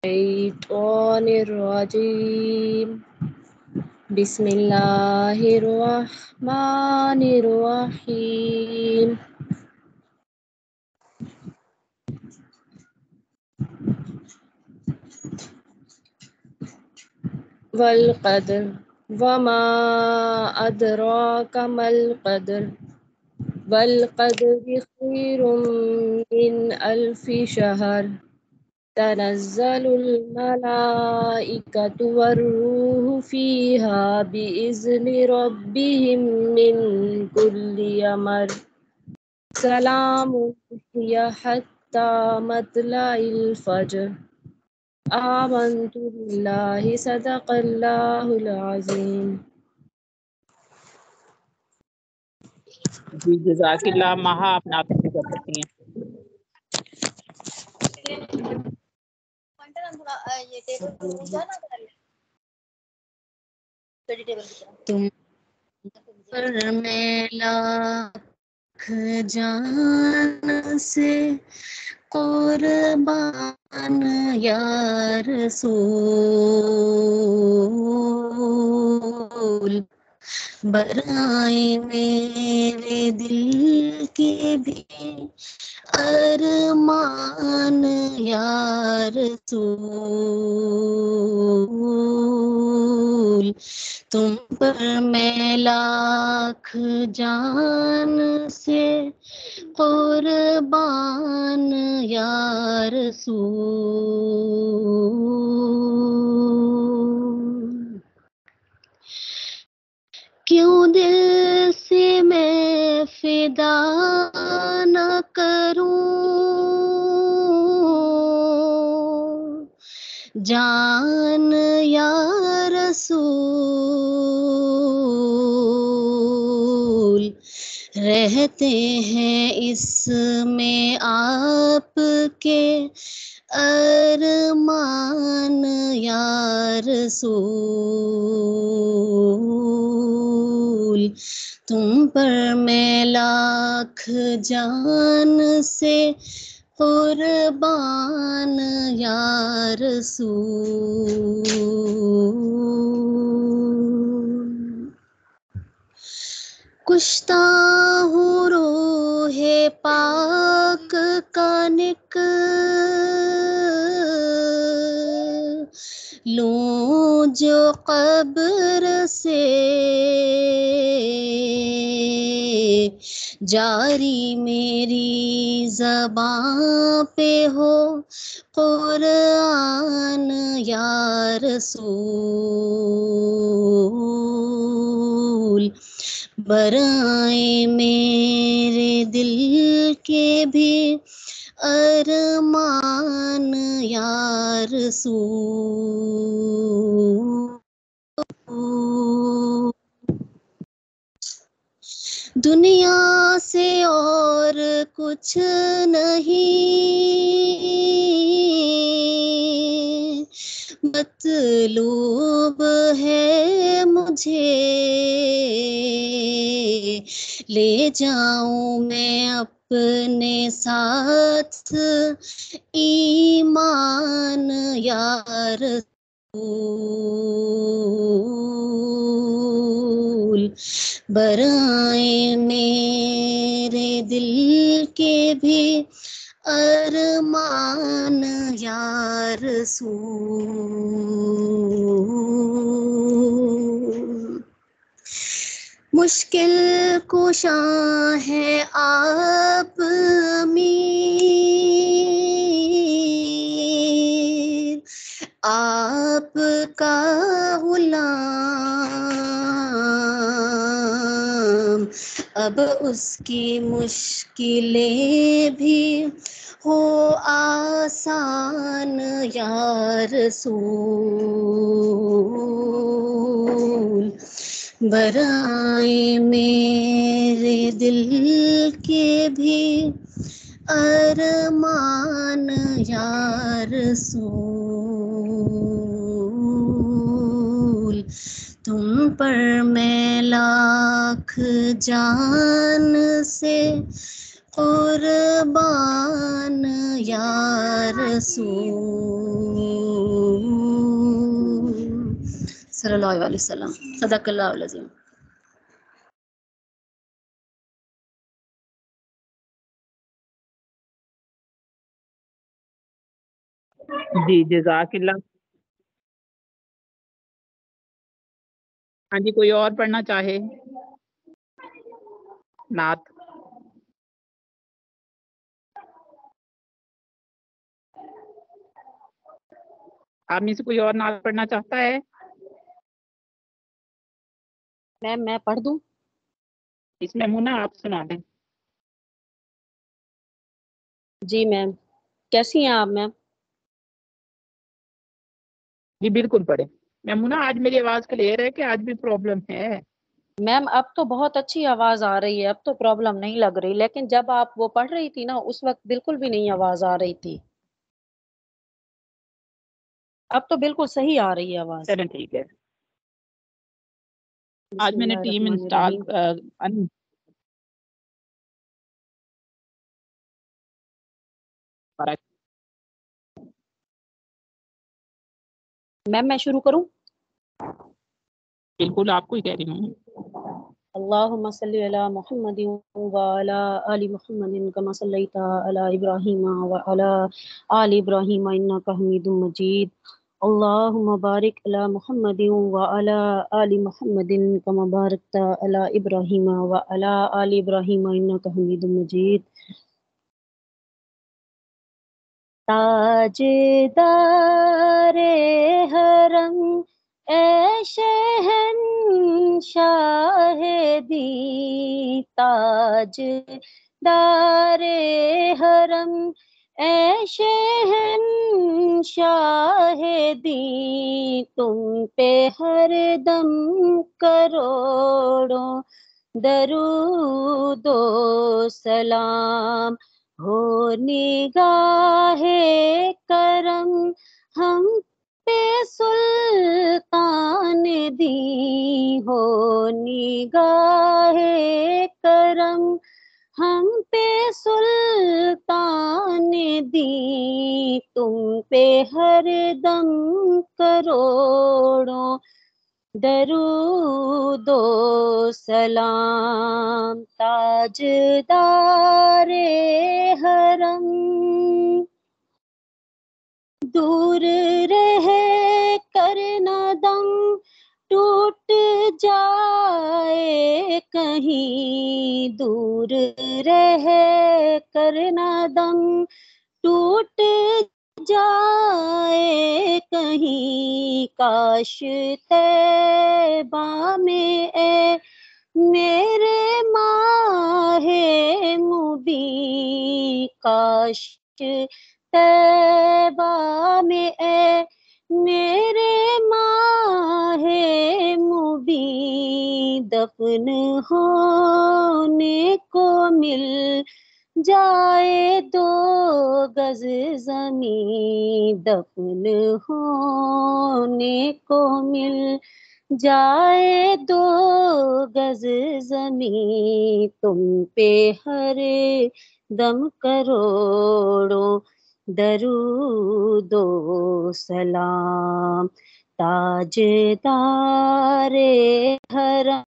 الشيطان الرجيم بسم الله الرحمن الرحيم والقدر وما أدراك ما القدر والقدر خير من ألف شهر تنزل الملائكة والروح فيها بإذن ربهم من كل أمر سلام هي حتى مطلع الفجر آمنت بالله صدق الله العظيم. جی جزاک اللہ. مہا آپ نعت شروع کر سکتی ہیں. تم پر میں لاکھ جان سے قربان یا رسول برائے میرے دل کے بھی ارمان یا رسول تم پر میں لاکھ جان سے قربان یا رسول کیوں دل سے میں فدا نہ کروں جان یا رسول رہتے ہیں اس میں آپ کے ارمان یا رسول تم پر میں لاکھ جان سے قربان یا رسول کشتا ہوں روح پاک کا لوں جو قبر سے جاری میری زباں پہ ہو قرآن یا رسول برائے میرے دل کے بھی ارمان یا رسول دنیا سے اور کچھ نہیں مطلوب ہے مجھے لے جاؤں میں اپنے ساتھ ایمان یا رسول برائے میرے دل کے بھی ارمان یا رسول مشکل کشاں ہے آپ امیر آپ کا غلام اب اس کی مشکلیں بھی ہو آسان یا رسول برائے میرے دل کے بھی ارمان یا رسول تم پر میں لاکھ جان سے قربان یا رسول صلی اللہ علیہ وسلم. صدق اللہ العظیم. جی جزاک اللہ. ہاں جی، کوئی اور پڑھنا چاہے نعت؟ آپ میں سے کوئی اور نعت پڑھنا چاہتا ہے؟ میم میں پڑھ دوں؟ اس میں منہ آپ سنا دیں. جی میم. کیسی ہیں آپ میم؟ جی بالکل پڑھے. میمونہ آج میری آواز کلیئر ہے کہ آج بھی پرابلم ہے؟ میم اب تو بہت اچھی آواز آ رہی ہے، اب تو پرابلم نہیں لگ رہی، لیکن جب آپ وہ پڑھ رہی تھی نا اس وقت بالکل بھی نہیں آواز آ رہی تھی. اب تو بالکل صحیح آ رہی ہے آواز. چلیں ٹھیک ہے. آج بسم میں نے اللہ ٹیم الرحمن انسٹال الرحیم. میم میں شروع کروں؟ بالکل آپ کو ہی کہہ رہی ہوں. اللہم صلی علی محمد وعلی آل محمد کما صلیت علی ابراہیم وعلی آل ابراہیم انک حمید مجید. اللہم بارک علی محمد وعلی آل محمد کما بارکت علی ابراہیم وعلی آل ابراہیم انک حمید مجید. تاجدار حرم اے شہنشاہ دی، تاجدار حرم اے شہنشاہ دی، تم پہ ہر دم کروڑوں درود و سلام. ہو نگاہ کرم ہم پہ سلطان دی، ہو نگاہ کرم ہم پہ سلطان دی، تم پہ ہر دم کروڑوں درود و سلام. تاجدار حرم دور رہے کر نہ دم ٹوٹ جائے کہیں، دور رہے کر نہ دم ٹوٹ جائے کہیں. کاش طیبہ میں اے میرے ماہ مبیں، کاش طیبہ میں اے میرے ماہ مبیں، دفن ہونے کو مل جائے 2 گز زمین، دفن ہونے کو مل جائے 2 گز زمین، تم پہ ہر دم کروڑوں درود و سلام. تاجدار حرم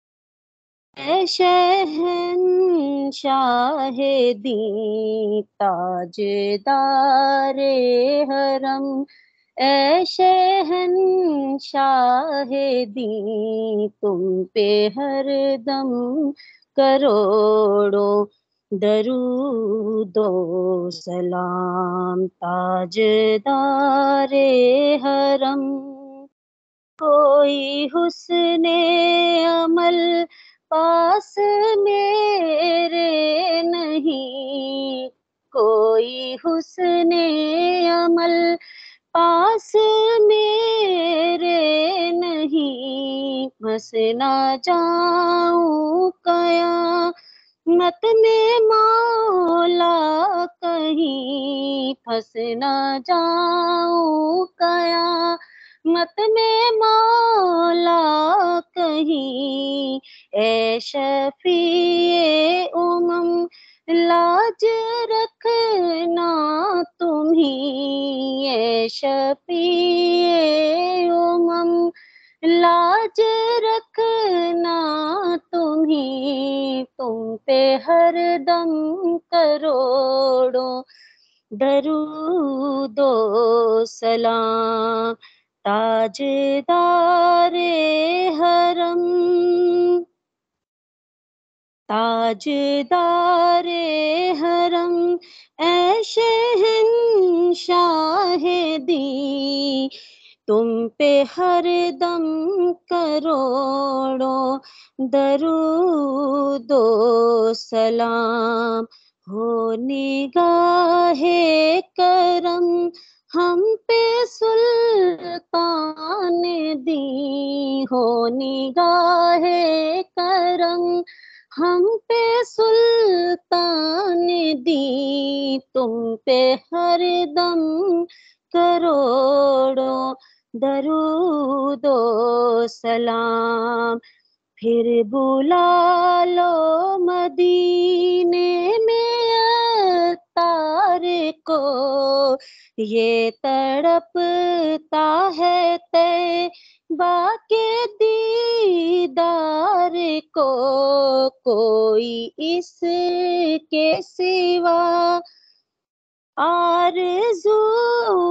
اے شہنشاہ دی، تاجدار حرم اے شہنشاہ دی، تم پہ ہر دم کروڑوں درود و سلام. تاجدار حرم کوئی حسن عمل پاس میرے نہیں، کوئی حسن عمل پاس میرے نہیں، بس نہ جاؤں قیامت میں مولا کہیں، پھنس نہ جاؤں قیامت میں مولا کہیں. اے شفیع امم لاج رکھنا تمہیں، اے شفیع امم لاج ہر دم کروڑوں درود و سلام، تاجدار حرم، تاجدار حرم، اے شہنشاہ دی، تم پہ ہر دم کروڑوں درود و سلام، ہو نگاہ کرم ہم پہ سلطان دی، ہو نگاہ کرم ہم پہ سلطان دی، تم پہ ہر دم کروڑوں درود و سلام، پھر بلا لو مدینے میں عطار کو، یہ تڑپتا ہے طیبہ کے دیدار کو، کوئی اس کے سوا آرزو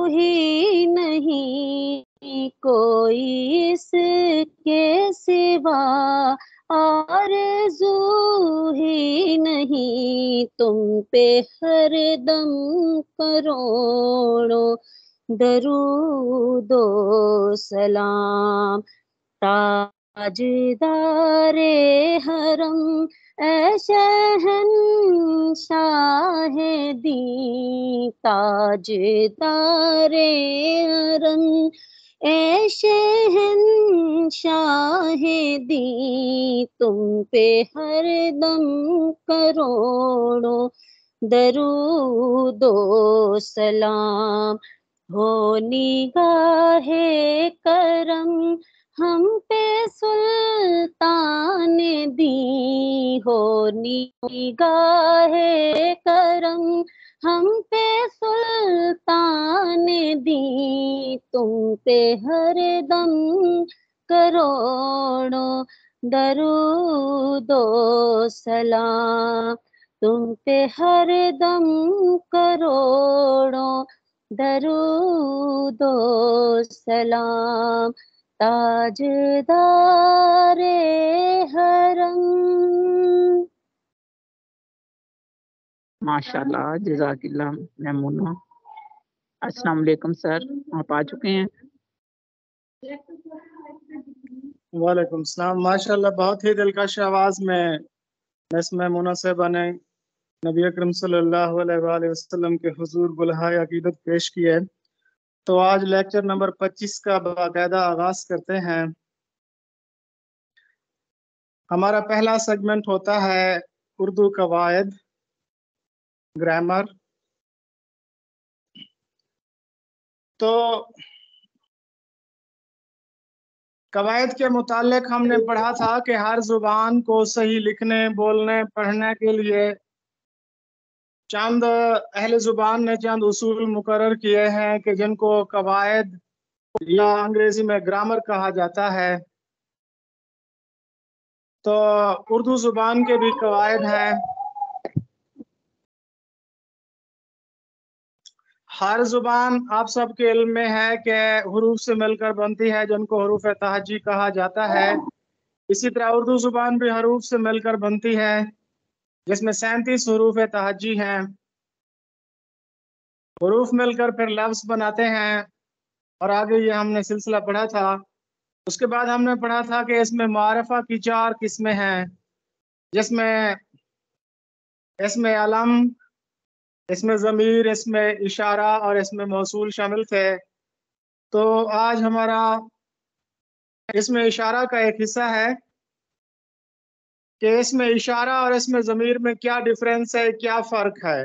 ہی نہیں، کوئی اس کے سوا آرزو ہی نہیں، تم پہ ہر دم کروڑوں درود و سلام، تاجدار حرم، اے شہنشاہ دی، تاجدار حرم، اے شہنشاہ دی، تم پہ ہر دم کروڑوں درود و سلام، ہو نگاہ کرم ہم پہ سلطان دی، ہو نگاہ کرم ہم پہ سلطان دی، تم پہ ہر دم کروڑوں درود و سلام، تم پہ ہر دم کروڑوں درود و سلام، تاجدار حرم۔ ماشاء اللہ، جزاک اللہ میمونہ۔ السلام علیکم سر، آپ آ چکے ہیں؟ وعلیکم السلام۔ ماشاءاللہ بہت ہی دلکش آواز میں مس میمونہ صاحبہ نے نبی اکرم صلی اللہ علیہ وآلہ وسلم کے حضور بلہائے عقیدت پیش کی ہے۔ تو آج لیکچر نمبر 25 کا باقاعدہ آغاز کرتے ہیں۔ ہمارا پہلا سیگمنٹ ہوتا ہے اردو قواعد، گرامر۔ تو قواعد کے متعلق ہم نے پڑھا تھا کہ ہر زبان کو صحیح لکھنے، بولنے، پڑھنے کے لیے چند اہل زبان نے چند اصول مقرر کیے ہیں کہ جن کو قواعد یا انگریزی میں گرامر کہا جاتا ہے۔ تو اردو زبان کے بھی قواعد ہیں۔ ہر زبان آپ سب کے علم میں ہے کہ حروف سے مل کر بنتی ہے، جن کو حروف تہجی کہا جاتا ہے۔ اسی طرح اردو زبان بھی حروف سے مل کر بنتی ہے، جس میں 37 حروف تہجی ہیں۔ حروف مل کر پھر لفظ بناتے ہیں، اور آگے یہ ہم نے سلسلہ پڑھا تھا۔ اس کے بعد ہم نے پڑھا تھا کہ اس میں معرفہ کی 4 قسمیں ہیں، جس میں اسم علم، اسم ضمیر، اسم اشارہ اور اسم موصول شامل تھے۔ تو آج ہمارا اسم اشارہ کا ایک حصہ ہے کہ اسم اشارہ اور اسم ضمیر میں کیا ڈفرینس ہے، کیا فرق ہے۔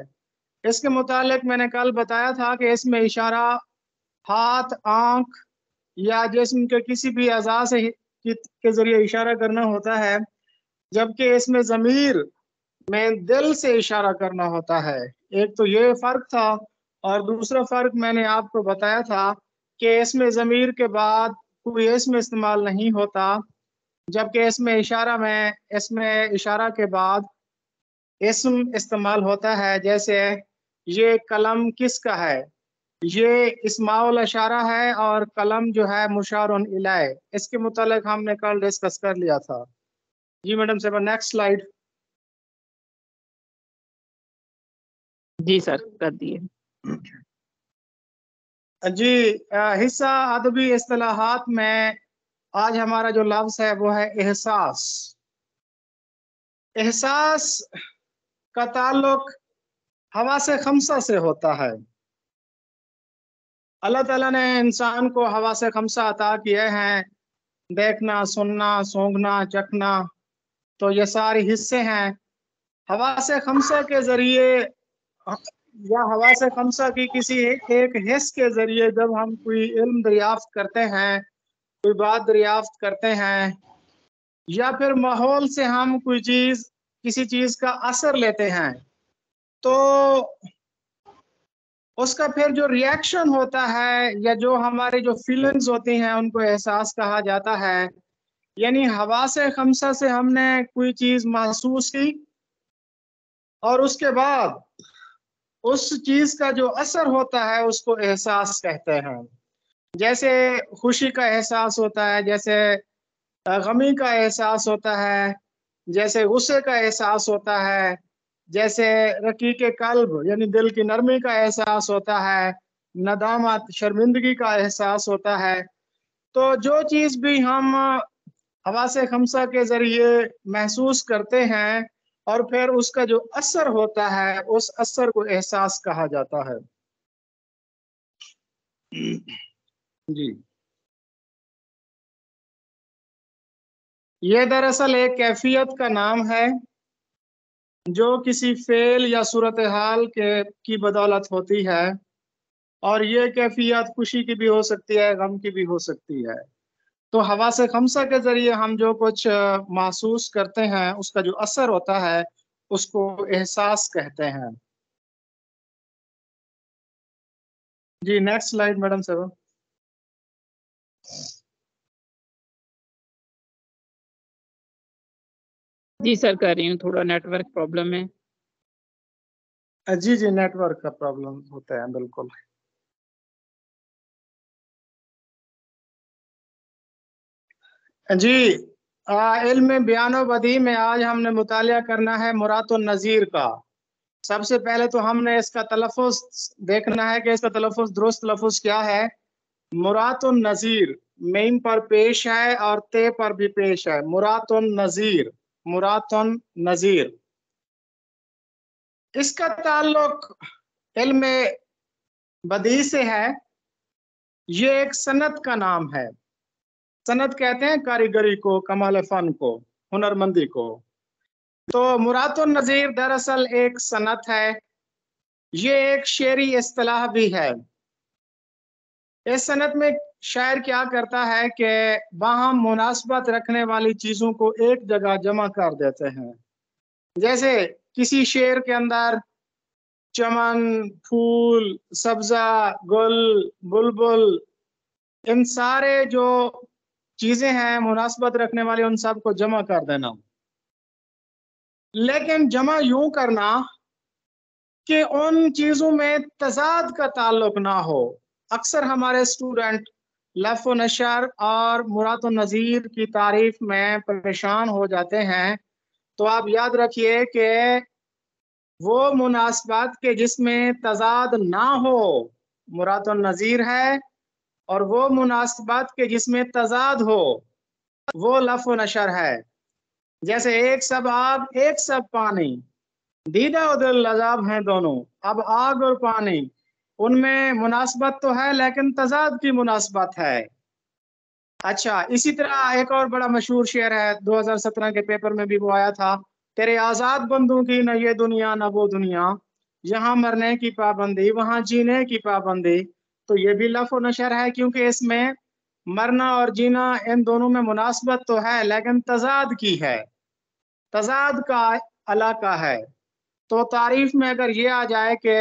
اس کے متعلق میں نے کل بتایا تھا کہ اسم اشارہ ہاتھ، آنکھ یا جسم کے کسی بھی اعضاء سے کے ذریعے اشارہ کرنا ہوتا ہے، جبکہ اسم ضمیر میں دل سے اشارہ کرنا ہوتا ہے۔ ایک تو یہ فرق تھا، اور دوسرا فرق میں نے آپ کو بتایا تھا کہ اسم ضمیر کے بعد کوئی اسم استعمال نہیں ہوتا، جبکہ اسم اشارہ میں اسم اشارہ کے بعد اسم استعمال ہوتا ہے، جیسے یہ قلم کس کا ہے، یہ اسماء الاشارہ ہے اور قلم جو ہے مشار الیہ، اس کے متعلق ہم نے کل ڈسکس کر لیا تھا۔ جی میڈم صاحبہ نیکسٹ سلائیڈ۔ جی سر کر دیے۔ جی حصہ ادبی اصطلاحات میں آج ہمارا جو لفظ ہے وہ ہے احساس۔ احساس کا تعلق حواس خمسہ سے ہوتا ہے۔ اللہ تعالیٰ نے انسان کو حواس خمسہ عطا کیے ہیں، دیکھنا، سننا، سونگھنا، چکھنا، تو یہ سارے حصے ہیں۔ حواس خمسہ کے ذریعے یا حواس خمسہ کی کسی ایک حص کے ذریعے جب ہم کوئی علم دریافت کرتے ہیں، کوئی بات دریافت کرتے ہیں، یا پھر ماحول سے ہم کوئی چیز، کسی چیز کا اثر لیتے ہیں، تو اس کا پھر جو ریاکشن ہوتا ہے یا جو ہمارے جو فیلنگز ہوتی ہیں ان کو احساس کہا جاتا ہے۔ یعنی حواس خمسہ سے ہم نے کوئی چیز محسوس کی اور اس کے بعد اس چیز کا جو اثر ہوتا ہے اس کو احساس کہتے ہیں۔ جیسے خوشی کا احساس ہوتا ہے، جیسے غمی کا احساس ہوتا ہے، جیسے غصے کا احساس ہوتا ہے، جیسے رقیق قلب یعنی دل کی نرمی کا احساس ہوتا ہے، ندامت، شرمندگی کا احساس ہوتا ہے۔ تو جو چیز بھی ہم حواس خمسہ کے ذریعے محسوس کرتے ہیں اور پھر اس کا جو اثر ہوتا ہے اس اثر کو احساس کہا جاتا ہے۔ جی یہ دراصل ایک کیفیت کا نام ہے جو کسی فعل یا صورتحال کی بدولت ہوتی ہے، اور یہ کیفیت خوشی کی بھی ہو سکتی ہے، غم کی بھی ہو سکتی ہے۔ تو حواس خمسہ کے ذریعے ہم جو کچھ محسوس کرتے ہیں اس کا جو اثر ہوتا ہے اس کو احساس کہتے ہیں۔ جی نیکسٹ سلائیڈ میڈم صاحب۔ جی سر کر رہی ہوں، تھوڑا نیٹ ورک پرابلم ہے۔ جی جی نیٹ ورک کا پرابلم ہوتا ہے بالکل۔ جی علم بیان و بدیع میں آج ہم نے مطالعہ کرنا ہے مرات النظیر کا۔ سب سے پہلے تو ہم نے اس کا تلفظ دیکھنا ہے کہ اس کا تلفظ درست لفظ کیا ہے۔ مرات النظیر میم پر پیش ہے اور تے پر بھی پیش ہے۔ مرات النظیر، مرات النظیر، اس کا تعلق علم بدیع سے ہے۔ یہ ایک صنعت کا نام ہے۔ صنعت کہتے ہیں کاریگری کو، کمال فن کو، ہنرمندی کو۔ تو مرات النظیر دراصل ایک صنعت ہے، یہ ایک شعری اصطلاح بھی ہے۔ اس صنعت میں شاعر کیا کرتا ہے کہ باہم مناسبت رکھنے والی چیزوں کو ایک جگہ جمع کر دیتے ہیں۔ جیسے کسی شعر کے اندر چمن، پھول، سبزہ، گل، بلبل، ان سارے جو چیزیں ہیں مناسبت رکھنے والی ان سب کو جمع کر دینا۔ لیکن جمع یوں کرنا کہ ان چیزوں میں تضاد کا تعلق نہ ہو۔ اکثر ہمارے اسٹوڈنٹ لف و نشر اور مرات النظیر کی تعریف میں پریشان ہو جاتے ہیں۔ تو آپ یاد رکھیے کہ وہ مناسبات کے جس میں تضاد نہ ہو مرات النظیر ہے، اور وہ مناسبات کے جس میں تضاد ہو وہ لف و نشر ہے۔ جیسے ایک سب آگ ایک سب پانی، دیدہ و دل لذاب ہیں دونوں۔ اب آگ اور پانی ان میں مناسبت تو ہے لیکن تضاد کی مناسبت ہے۔ اچھا اسی طرح ایک اور بڑا مشہور شعر ہے، 2017 کے پیپر میں بھی وہ آیا تھا، تیرے آزاد بندوں کی نہ یہ دنیا نہ وہ دنیا، یہاں مرنے کی پابندی وہاں جینے کی پابندی۔ تو یہ بھی لف و نشر ہے کیونکہ اس میں مرنا اور جینا ان دونوں میں مناسبت تو ہے لیکن تضاد کی ہے، تضاد کا علاقہ ہے۔ تو تعریف میں اگر یہ آ جائے کہ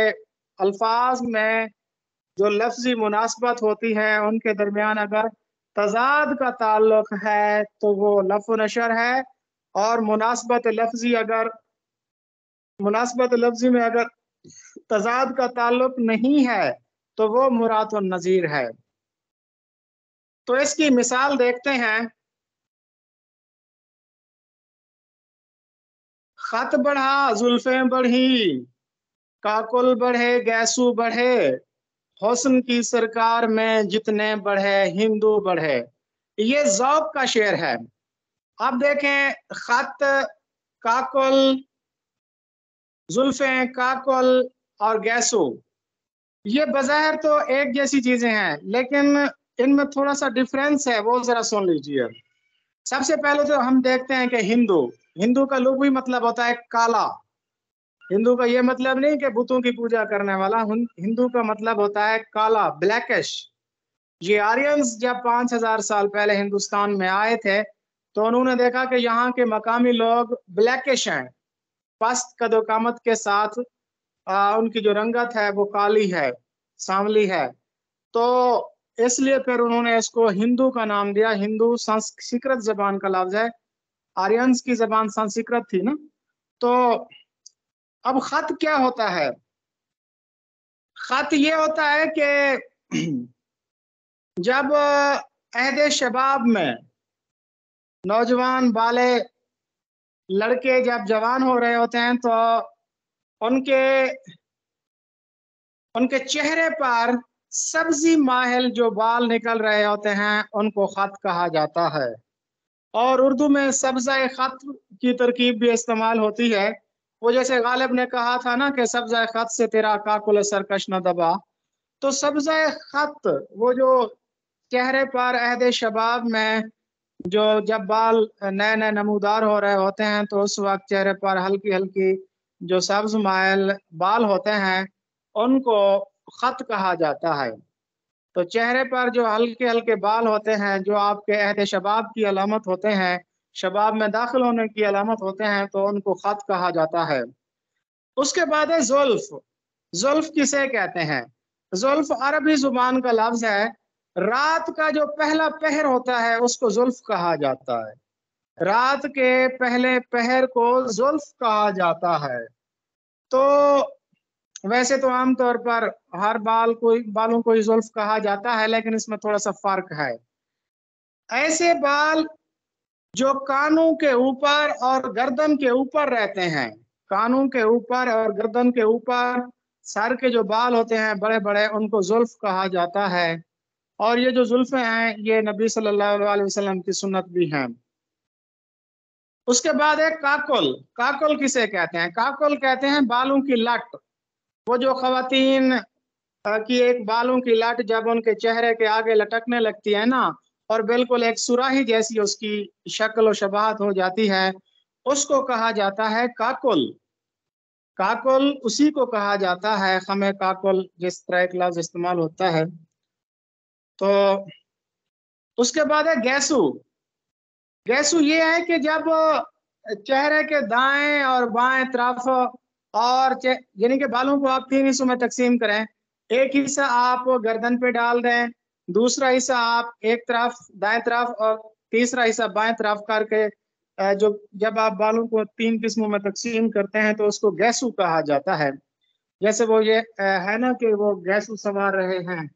الفاظ میں جو لفظی مناسبت ہوتی ہے ان کے درمیان اگر تضاد کا تعلق ہے تو وہ لف و نشر ہے، اور مناسبت لفظی اگر मुनासबत लफ्जी में अगर तजाद का ताल्लुक नहीं है तो वो मुराद व नजीर है। तो इसकी मिसाल देखते हैं। खत बढ़ा जुल्फें बढ़ी, काकुल बढ़े गैसू बढ़े, हुस्न की सरकार में जितने बढ़े हिंदू बढ़े। ये ज़ौक़ का शेर है। अब देखें, खत, काकुल, जुल्फें, काकुल और गैसू, ये बज़ाहिर तो एक जैसी चीजें हैं, लेकिन इनमें थोड़ा सा डिफरेंस है, वो जरा सुन लीजिए। सबसे पहले तो हम देखते हैं कि हिंदू, हिंदू का लुग़वी मतलब होता है काला। हिंदू का ये मतलब नहीं कि बुतों की पूजा करने वाला, हिंदू का मतलब होता है काला, ब्लैकिश। ये आर्यंस जब 5000 साल पहले हिंदुस्तान में आए थे तो उन्होंने देखा कि यहाँ के मकामी लोग ब्लैकिश हैं, पस्त कदोकामत के साथ उनकी जो रंगत है वो काली है, सांवली है। तो इसलिए फिर उन्होंने इसको हिंदू का नाम दिया। हिंदू संस्कृत जबान का लफ्ज है, आर्यंस की जबान संस्कृत थी ना। तो अब खत क्या होता है? खत ये होता है कि जब अहद शबाब में नौजवान बाले लड़के जब जवान हो रहे होते हैं तो उनके चेहरे पर सब्जी माहिल जो बाल निकल रहे होते हैं उनको खत कहा जाता है। और उर्दू में सब्ज़ा खत की तरकीब भी इस्तेमाल होती है। वो जैसे गालिब ने कहा था ना कि सब्ज़ा खत से तेरा काकुल सरकश न दबा, तो सब्ज़ा खत वो जो चेहरे पर अहद शबाब में जो जब बाल नए नए नमूदार हो रहे होते हैं तो उस वक्त चेहरे पर हल्की हल्की जो सब्ज माइल बाल होते हैं उनको खत कहा जाता है। तो चेहरे पर जो हल्के हल्के बाल होते हैं जो आपके अहद शबाब की अलामत होते हैं, शबाब में दाखिल होने की अलामत होते हैं, तो उनको खत कहा जाता है। उसके बाद है जुल्फ। जुल्फ किसे कहते हैं? जुल्फ अरबी जुबान का लफ्ज है। रात का जो पहला पहर होता है उसको जुल्फ कहा जाता है। रात के पहले पहर को जुल्फ कहा जाता है। तो वैसे तो आमतौर पर हर बालों को ही जुल्फ कहा जाता है, लेकिन इसमें थोड़ा सा फर्क है। ऐसे बाल जो कानों के ऊपर और गर्दन के ऊपर रहते हैं, कानों के ऊपर और गर्दन के ऊपर सर के जो बाल होते हैं बड़े बड़े, उनको जुल्फ कहा जाता है। और ये जो जुल्फे हैं ये नबी सल्लल्लाहु अलैहि वसल्लम की सुन्नत भी हैं। उसके बाद है काकुल। काकुल किसे कहते हैं? काकुल कहते हैं बालों की लट। वो जो खवातीन की एक बालों की लट जब उनके चेहरे के आगे लटकने लगती है ना, और बिल्कुल एक सुराही जैसी उसकी शक्ल और शबाहत हो जाती है, उसको कहा जाता है काकुल। काकुल उसी को कहा जाता है, खमे काकुल जिस तरह एक लफ्ज इस्तेमाल होता है। तो उसके बाद है गैसू। गैसू ये है कि जब चेहरे के दाएं और बाएं तरफ और यानी कि बालों को आप 3 हिस्सों में तकसीम करें, एक हिस्सा आप गर्दन पे डाल दें, दूसरा हिस्सा आप एक तरफ दाएं तरफ और तीसरा हिस्सा बाएं तरफ करके जो जब आप बालों को 3 किस्मों में तकसीम करते हैं तो उसको गैसू कहा जाता है। जैसे वो ये है ना कि वो गैसू संवार रहे हैं,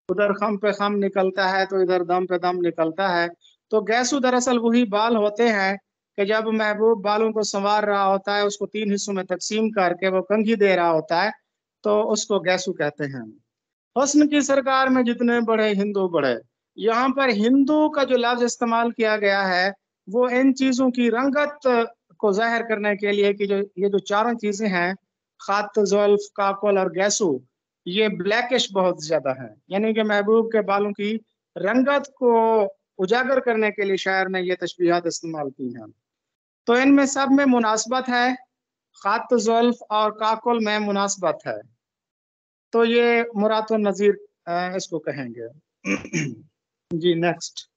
उधर खम पे खम निकलता है तो इधर दम पे दम निकलता है। तो गैसू दरअसल वही बाल होते हैं कि जब महबूब बालों को संवार रहा होता है, उसको 3 हिस्सों में तकसीम करके वो कंघी दे रहा होता है, तो उसको गैसू कहते हैं। हुस्न की सरकार में जितने बढ़े हिंदू बढ़े। यहाँ पर हिंदू का जो लफ्ज इस्तेमाल किया गया है वो इन चीजों की रंगत को जाहिर करने के लिए कि जो ये जो चारों चीजें हैं, खत, जुल्फ, काकुल और गैसू, ये ब्लैकिश बहुत ज्यादा है, यानी कि महबूब के बालों की रंगत को उजागर करने के लिए शायर ने ये तशबीहात इस्तेमाल की हैं। तो इनमें सब में मुनासबत है, खत, जुल्फ और काकुल में मुनासबत है। तो ये मुराद नजीर इसको कहेंगे। जी नेक्स्ट।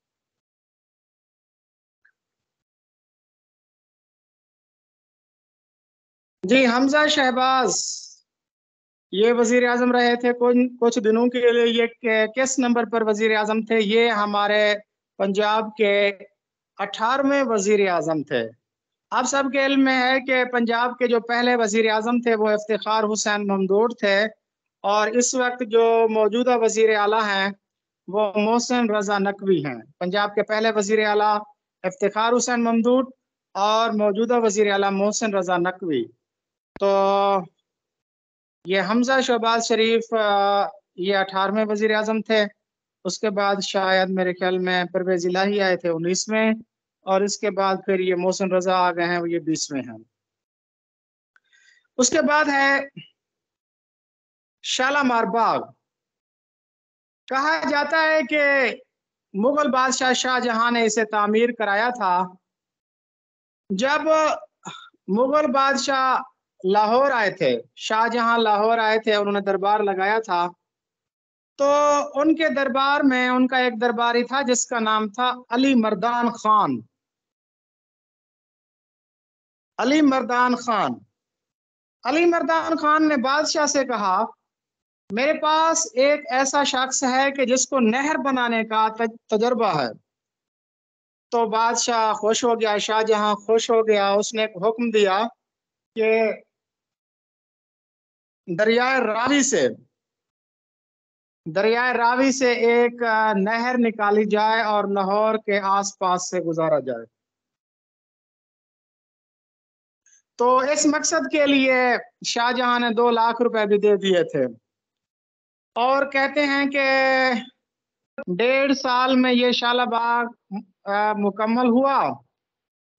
जी हमजा शहबाज ये वजीर आजम रहे थे कुछ दिनों के लिए। ये किस नंबर पर वजीर आजम थे? ये हमारे पंजाब के 18वें वजीर आजम थे। आप सबके इल्म में है कि पंजाब के जो पहले वजीर आजम थे वो इफ्तिखार हुसैन ममदूद थे, और इस वक्त जो मौजूदा वजीर आला हैं वो मोहसिन रजा नकवी हैं। पंजाब के पहले वजीर आला इफ्तिखार हुसैन ममदूद और मौजूदा वजीर आला मोहसिन रजा नकवी। तो ये हमजा शहबाज शरीफ ये 18वें वजीर आजम थे। उसके बाद शायद मेरे ख्याल में परवेज इलाही आए थे 19वें, और इसके बाद फिर ये मोहसिन रजा आ गए हैं, वो ये 20वें हैं। उसके बाद है शालामार बाग। कहा जाता है कि मुगल बादशाह शाहजहां ने इसे तामीर कराया था। जब मुगल बादशाह लाहौर आए थे, शाहजहां लाहौर आए थे, उन्होंने दरबार लगाया था, तो उनके दरबार में उनका एक दरबारी था जिसका नाम था अली मर्दान खान। अली मर्दान खान अली मर्दान खान ने बादशाह से कहा, मेरे पास एक ऐसा शख्स है कि जिसको नहर बनाने का तजर्बा है। तो बादशाह खुश हो गया, शाहजहां खुश हो गया। उसने एक हुक्म दिया कि दरियाए रावी से एक नहर निकाली जाए और लाहौर के आसपास से गुजारा जाए। तो इस मकसद के लिए शाहजहां ने 2 लाख रुपए भी दे दिए थे, और कहते हैं कि 1.5 साल में ये शालाबाग मुकम्मल हुआ,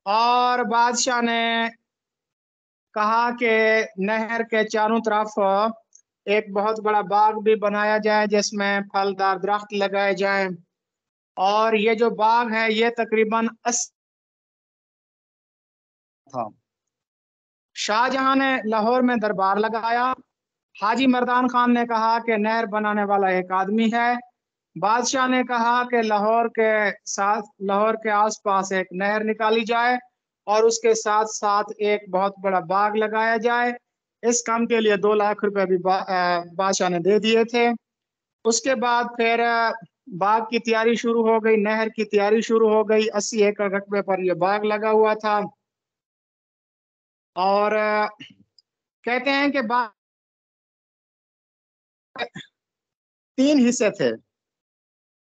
और बादशाह ने कहा कि नहर के चारों तरफ एक बहुत बड़ा बाग भी बनाया जाए जिसमें फलदार दरख्त लगाए जाएं, और ये जो बाग है ये तकरीबन 80 था। शाहजहां ने लाहौर में दरबार लगाया। हाजी मर्दान खान ने कहा कि नहर बनाने वाला एक आदमी है। बादशाह ने कहा कि लाहौर के आसपास एक नहर निकाली जाए और उसके साथ साथ एक बहुत बड़ा बाग लगाया जाए। इस काम के लिए 2 लाख रुपए भी बादशाह ने दे दिए थे। उसके बाद फिर बाग की तैयारी शुरू हो गई, नहर की तैयारी शुरू हो गई। 80 एकड़ रकबे पर यह बाग लगा हुआ था, और कहते हैं कि बाग 3 हिस्से थे।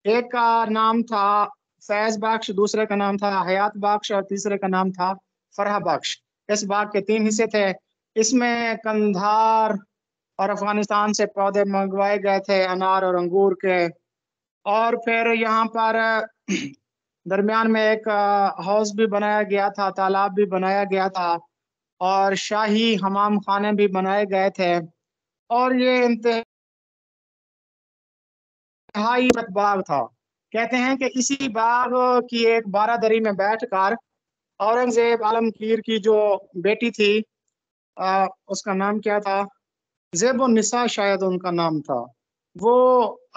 एक का नाम था फैज बख्श, दूसरे का नाम था हयात बख्श, और तीसरे का नाम था फरहा बख्श। इस बाग के 3 हिस्से थे। इसमें कंधार और अफगानिस्तान से पौधे मंगवाए गए थे, अनार और अंगूर के। और फिर यहाँ पर दरमियान में एक हाउस भी बनाया गया था, तालाब भी बनाया गया था, और शाही हमाम खाने भी बनाए गए थे। और ये इंतहाई बाग था। कहते हैं कि इसी बाग की एक बारादरी में बैठकर औरंगजेब आलमगीर की जो बेटी थी, उसका नाम क्या था, ज़ेबुन निसा शायद उनका नाम था, वो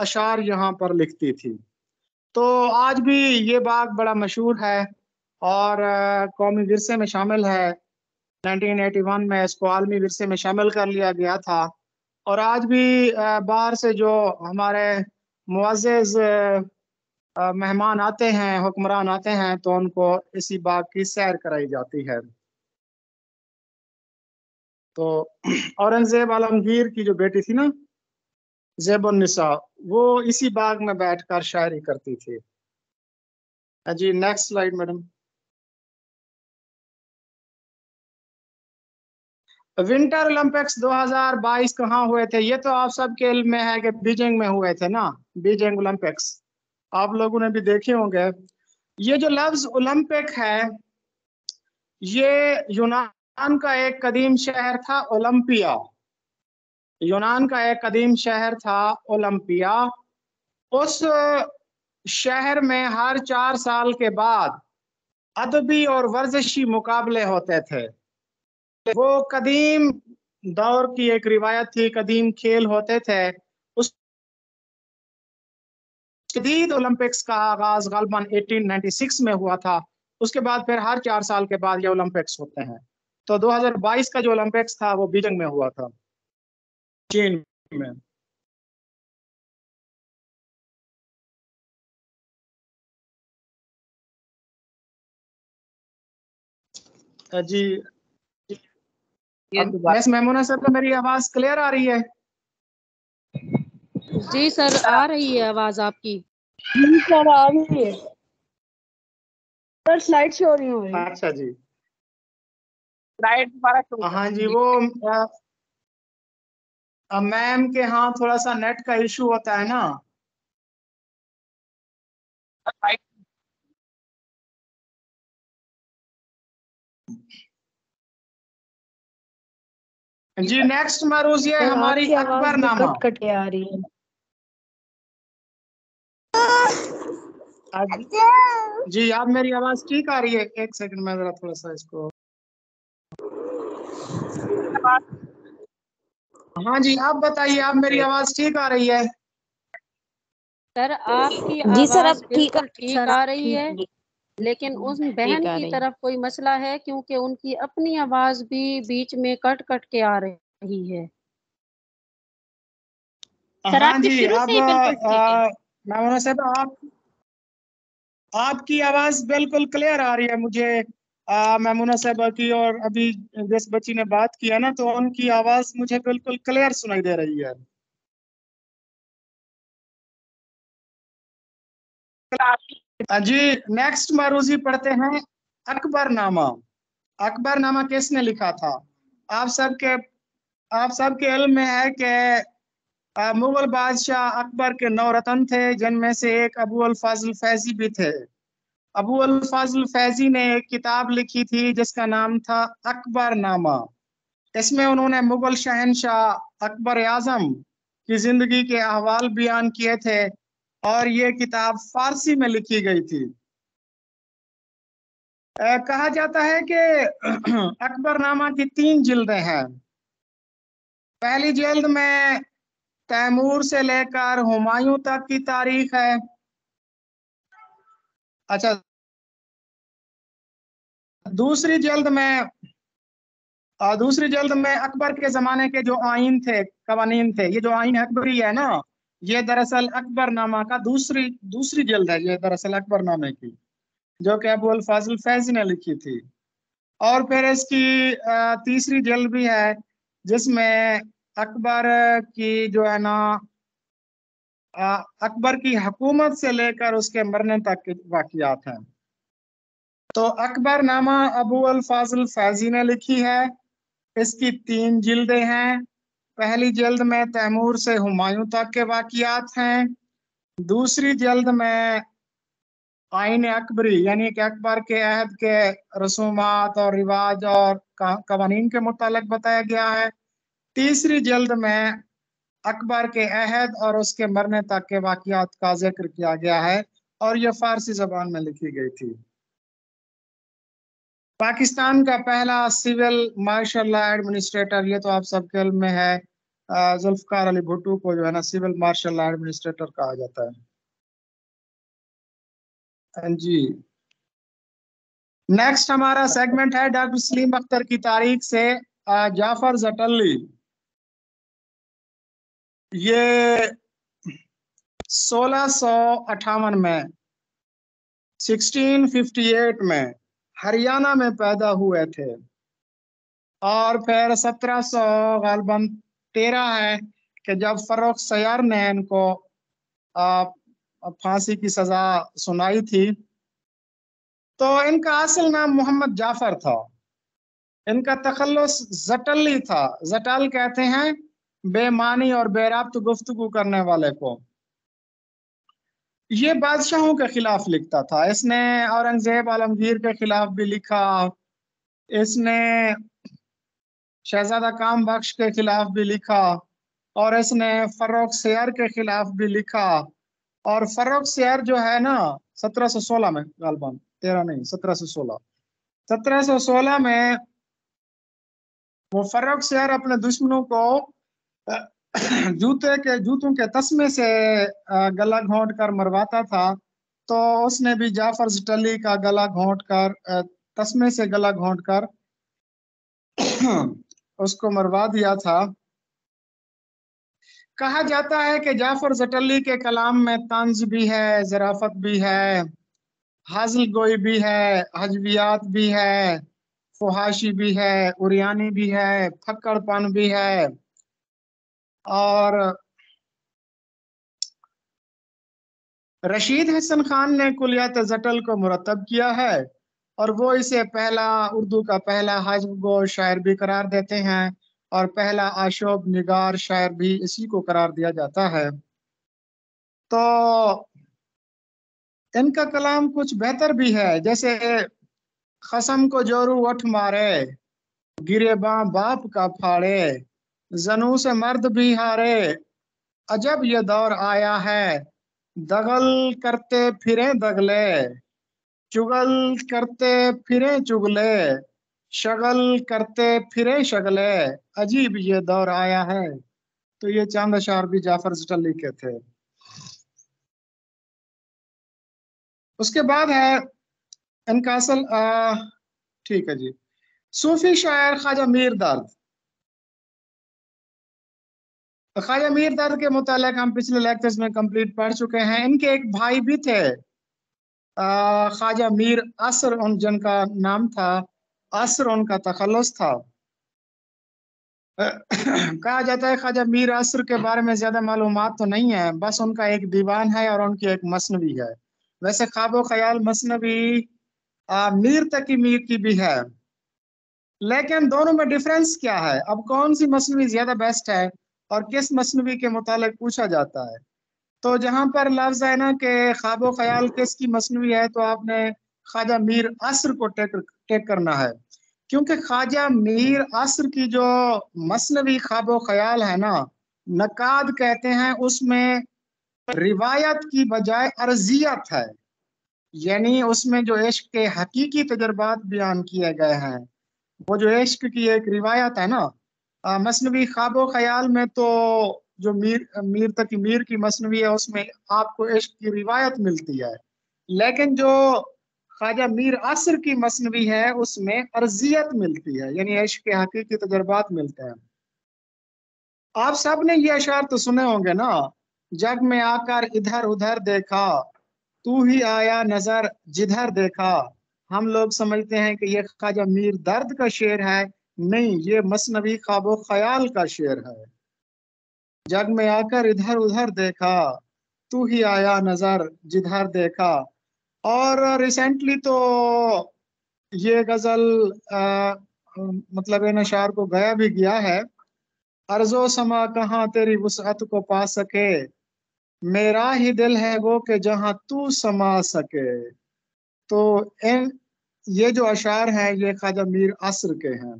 अशार यहाँ पर लिखती थी। तो आज भी ये बाग बड़ा मशहूर है और कौमी विरसे में शामिल है। 1981 में इसको आलमी विरसे में शामिल कर लिया गया था। और आज भी बाहर से जो हमारे मुअज़्ज़ज़ मेहमान आते हैं, हुक्मरान आते हैं, तो उनको इसी बाग की सैर कराई जाती है। तो औरंगजेब आलमगीर की जो बेटी थी ना, ज़ेबुन निसा, वो इसी बाग में बैठकर शायरी करती थी। जी next slide madam. Winter Olympics 2022 कहाँ हुए थे? ये तो आप सबके इल्म में है कि बीजिंग में हुए थे ना, बीजिंग ओलंपिक्स आप लोगों ने भी देखे होंगे। ये जो लफ्ज ओलंपिक है, ये यूनान का एक कदीम शहर था ओलंपिया। यूनान का एक कदीम शहर था ओलंपिया। उस शहर में हर 4 साल के बाद अदबी और वर्जिशी मुकाबले होते थे। वो कदीम दौर की एक रिवायत थी, कदीम खेल होते थे। उस जदीद ओलंपिक्स का आगाज गलबन 1896 में हुआ था। उसके बाद फिर हर 4 साल के बाद ये ओलंपिक्स होते हैं। तो 2022 का जो ओलंपिक्स था वो बीजिंग में हुआ था, चीन में। जी ये दोबारा मिस मेमूना सर, तो मेरी आवाज क्लियर आ रही है? जी सर, आ रही है आवाज आपकी। जी सर आ रही है सर, स्लाइड शो नहीं हो रही। अच्छा जी, स्लाइड दोबारा शुरू हाँ जी, वो मैम के यहाँ थोड़ा सा नेट का इशू होता है ना। कर। जी नेक्स्ट मरूज ये सर हमारी आपकी आवाज भी अकबरनामा। कट कट के आ रही है। जी आप मेरी आवाज ठीक आ रही है? एक सेकंड में जरा थोड़ा सा इसको, हाँ जी आप बताइए, आप मेरी आवाज ठीक आ रही है? सर आपकी जी सर आवाज अब ठीक बिल्कुल ठीक सर आ रही है, ठीक लेकिन उस बहन आ की रही है। तरफ कोई मसला है, क्योंकि उनकी अपनी आवाज भी बीच में कट कट के आ रही है। सर हाँ आपकी जी, शुरू अब से ही बिल्कुल ठीक है। मेमूना साहब आपकी आवाज बिल्कुल क्लियर आ रही है मुझे, मेमूना साहब की, और अभी जिस बच्ची ने बात किया ना, तो उनकी आवाज मुझे बिल्कुल क्लियर सुनाई दे रही है। जी नेक्स्ट मरूजी पढ़ते हैं अकबरनामा। अकबरनामा किसने लिखा था? आप सबके इल्म में है कि मुगल बादशाह अकबर के 9 रतन थे, जिनमें से एक अबू अल फाजल फैजी भी थे। अबू अल फाजल फैजी ने एक किताब लिखी थी जिसका नाम था अकबरनामा। इसमें उन्होंने मुगल शहनशाह अकबर आजम की जिंदगी के अहवाल बयान किए थे, और ये किताब फारसी में लिखी गई थी। कहा जाता है कि अकबरनामा की 3 जिल्दें हैं। पहली जिल्द में तैमूर से लेकर हुमायूं तक की तारीख है। अच्छा, दूसरी जिल्द में अकबर के जमाने के जो आइन थे, कवानीन थे, ये जो आइन अकबरी है ना, ये दरअसल अकबरनामा का दूसरी जिल्द है, ये दरअसल अकबरनामे की, जो कि अबू अल फाजल फैजी ने लिखी थी। और फिर इसकी तीसरी जिल्द भी है, जिसमें अकबर की जो है ना, अकबर की हुकूमत से लेकर उसके मरने तक के वाकयात हैं। तो अकबरनामा अबू अल फाजल फैजी ने लिखी है। इसकी 3 जिल्दें हैं। पहली जिल्द में तैमूर से हुमायूं तक के वाकयात हैं। दूसरी जिल्द में आइन अकबरी, यानी कि अकबर के अहद के रसूमात और रिवाज और कवानीन के मुतालिक बताया गया है। तीसरी जिल्द में अकबर के अहद और उसके मरने तक के वाकयात का जिक्र किया गया है, और यह फारसी जबान में लिखी गई थी। पाकिस्तान का पहला सिविल मार्शल लॉ एडमिनिस्ट्रेटर, ये तो आप सबके इल्म में है, जुल्फकार अली भुट्टो को जो है ना सिविल मार्शल लॉ एडमिनिस्ट्रेटर कहा जाता है। जी नेक्स्ट हमारा सेगमेंट है डॉक्टर सलीम अख्तर की तारीख से जाफर जटली। ये 1658 में 1658 में हरियाणा में पैदा हुए थे, और फिर 1700 गालबन 13 है कि जब फर्रुख सयार ने इनको फांसी की सजा सुनाई थी। तो इनका असल नाम मोहम्मद जाफर था, इनका तखल्लुस जटली था। जटल कहते हैं बेमानी और बेराब्त गुफ्तगू करने वाले को। ये बादशाहों के खिलाफ लिखता था। इसने औरंगजेब आलमगीर के खिलाफ भी लिखा, इसने शहजादा काम बख्श के खिलाफ भी लिखा, और इसने फर्रुख सयार के खिलाफ भी लिखा। और फर्रुख सयार जो है ना 1716 में, गालबान 13 नहीं 1716 में वो फर्रुख सयार अपने दुश्मनों को जूतों के तस्मे से गला घोंट कर मरवाता था। तो उसने भी जाफर जटली का गला घोंट कर, तस्मे से गला घोंट कर उसको मरवा दिया था। कहा जाता है कि जाफर जटली के कलाम में तंज भी है, ज़राफत भी है, हाजिल गोई भी है, हजवियात भी है, फहाशी भी है, उरियानी भी है, फक्कड़पन भी है, और रशीद हसन खान ने कुलियात जटल को मुरतब किया है और वो इसे पहला उर्दू का पहला हजब गो शायर भी करार देते हैं और पहला आशोब निगार शायर भी इसी को करार दिया जाता है। तो इनका कलाम कुछ बेहतर भी है, जैसे खसम को जोरू उठ मारे, गिरे बाप का फाड़े, जनू से मर्द भी हारे, अजब ये दौर आया है, दगल करते फिरे दगले, चुगल करते फिरे चुगले, शगल करते फिरे शगले, अजीब ये दौर आया है। तो ये चंद अशार भी जाफर जटल लिखे थे। उसके बाद है इनका असल ठीक है जी, सूफी शायर ख्वाजा मीर दर्द। ख्वाजा मीर दर्द के मुतालिक हम पिछले लेक्चर्स में कंप्लीट पढ़ चुके हैं। इनके एक भाई भी थे, ख्वाजा मीर असर उन जिनका नाम था, असर उनका तखल्लुस था। कहा जाता है ख्वाजा मीर असर के बारे में ज्यादा मालूमात तो नहीं है, बस उनका एक दीवान है और उनकी एक मसनवी है। वैसे ख्वाबो ख्याल मसनवी मीर तकी मीर की भी है, लेकिन दोनों में डिफरेंस क्या है? अब कौन सी मसनवी ज्यादा बेस्ट है और किस मसनवी के मुतालिक पूछा जाता है? तो जहां पर लफ्ज है ना कि ख्वाबो ख्याल किसकी मसनवी है, तो आपने ख्वाजा मीर असर को टेक करना है, क्योंकि ख्वाजा मीर असर की जो मसनवी ख्वाबो ख्याल है ना, नकाद कहते हैं, उसमें रिवायत की बजाय अर्जियत है, यानी उसमें जो इश्क के हकीकी तजर्बात बयान किए गए हैं, वो जो इश्क की एक रिवायत है ना, मसनवी ख्वाबो ख्याल में तो जो मीर तकी मीर की मसनवी है उसमें आपको इश्क की रिवायत मिलती है, लेकिन जो ख्वाजा मीर असर की मसनवी है उसमें अर्जियत मिलती है, यानी इश्क के हकीकी तजर्बात मिलते हैं। आप सब ने ये अशार तो सुने होंगे ना, जग में आकर इधर उधर देखा, तू ही आया नजर जिधर देखा। हम लोग समझते हैं कि ये ख्वाजा मीर दर्द का शेर है, नहीं, ये मसनवी ख्वाबो ख्याल का शेर है। जग में आकर इधर उधर देखा, तू ही आया नजर जिधर देखा। और रिसेंटली तो ये गजल मतलब इन अशार को गाया भी गया है। अर्जो समा कहाँ तेरी वुसअत को पा सके, मेरा ही दिल है वो कि जहां तू समा सके। तो इन ये जो अशार हैं ये ख्वाजा मीर असर के हैं।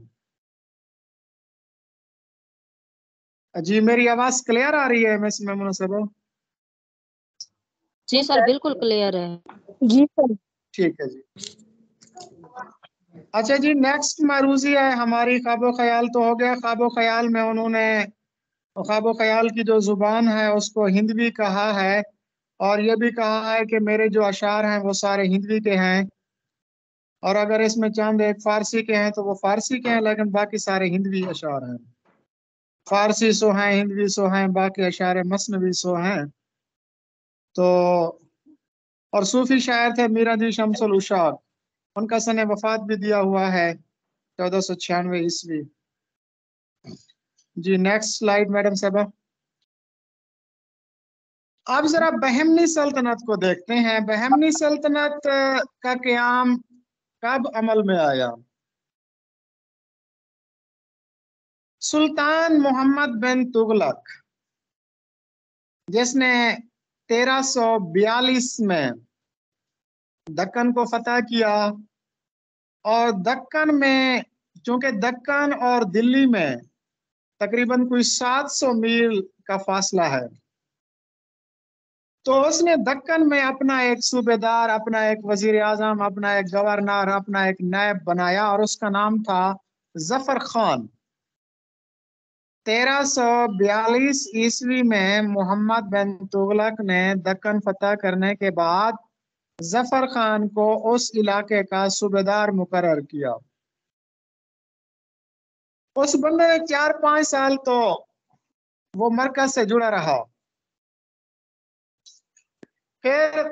जी मेरी आवाज क्लियर आ रही है मिस मेमुना साहब? जी सर बिल्कुल क्लियर है। जी सर। ठीक है जी। अच्छा जी, नेक्स्ट मरूजी है हमारी ख्वाबो ख्याल तो हो गया। ख्वाबो ख्याल में उन्होंने ख्वाबो ख्याल की जो जुबान है उसको हिंदवी कहा है, और ये भी कहा है कि मेरे जो अशार हैं वो सारे हिंदवी के हैं, और अगर इसमें चंद एक फारसी के हैं तो वो फारसी के हैं, लेकिन बाकी सारे हिंदवी अशार हैं। फारसी सो हैं, हिंदवी सो हैं, बाकी अशार मसनवी सो हैं। तो और सूफी शायर थे मीरा दी शमसुल उशाक, उनका सने वफात भी दिया हुआ है 1496 ईस्वी। जी नेक्स्ट स्लाइड मैडम साहबा। अब जरा बहमनी सल्तनत को देखते हैं। बहमनी सल्तनत का क़याम कब अमल में आया? सुल्तान मोहम्मद बिन तुगलक, जिसने 1342 में दक्कन को फतह किया, और दक्कन में चूंकि दक्कन और दिल्ली में तकरीबन कोई 700 मील का फासला है, तो उसने दक्कन में अपना एक सूबेदार, अपना एक वजीर आजम, अपना एक गवर्नर, अपना एक नायब बनाया, और उसका नाम था जफर खान। 1342 ईस्वी में मोहम्मद बिन तुगलक ने दक्कन फतह करने के बाद जफर खान को उस इलाके का सूबेदार मुकर्रर किया। उस बंदे ने 4-5 साल तो वो मरकज से जुड़ा रहा। फिर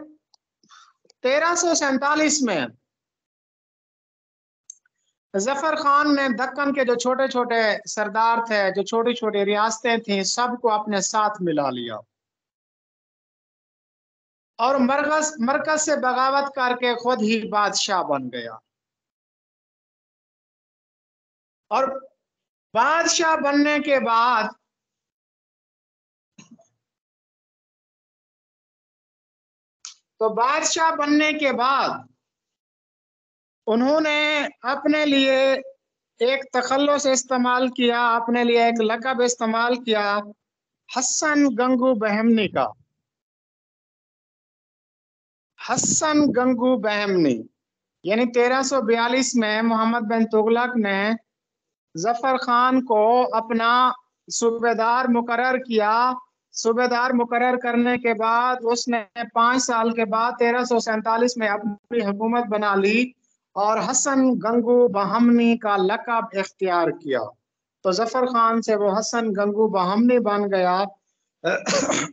1347 में जफर खान ने दक्कन के जो छोटे छोटे सरदार थे, जो छोटी छोटी रियासतें थीं, सबको अपने साथ मिला लिया और मरकज से बगावत करके खुद ही बादशाह बन गया। और बादशाह बनने के बाद उन्होंने अपने लिए एक तखल्लुस इस्तेमाल किया, अपने लिए एक लक़ब इस्तेमाल किया, हसन गंगू बहमनी का। हसन गंगू बहमनी यानी 1342 में मोहम्मद बिन तुगलक ने जफर खान को अपना सूबेदार मुकर्रर किया। सूबेदार मुकर्रर करने के बाद उसने 5 साल के बाद 1347 में अपनी हुकूमत बना ली और हसन गंगू बहमनी का लक़ब इख्तियार किया। तो जफर खान से वो हसन गंगू बहमनी बन गया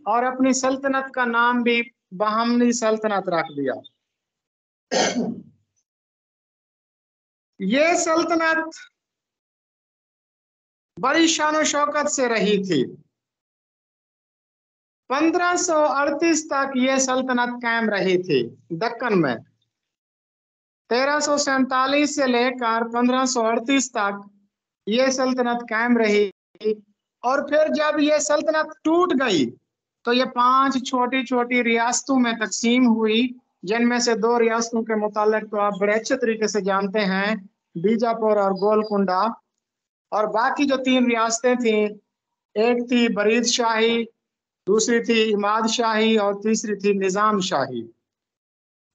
और अपनी सल्तनत का नाम भी बहमनी सल्तनत रख दिया। ये सल्तनत बड़ी शान शौकत से रही थी। 1538 तक ये सल्तनत कायम रही थी दक्कन में। 1347 से लेकर 1538 तक ये सल्तनत कायम रही और फिर जब ये सल्तनत टूट गई तो ये 5 छोटी छोटी रियासतों में तकसीम हुई, जिनमें से 2 रियासतों के मुतालिक तो आप बड़े अच्छे तरीके से जानते हैं, बीजापुर और गोलकुंडा। और बाकी जो 3 रियासतें थीं, एक थी बरीद शाही, दूसरी थी इमाद शाही और तीसरी थी निज़ाम शाही।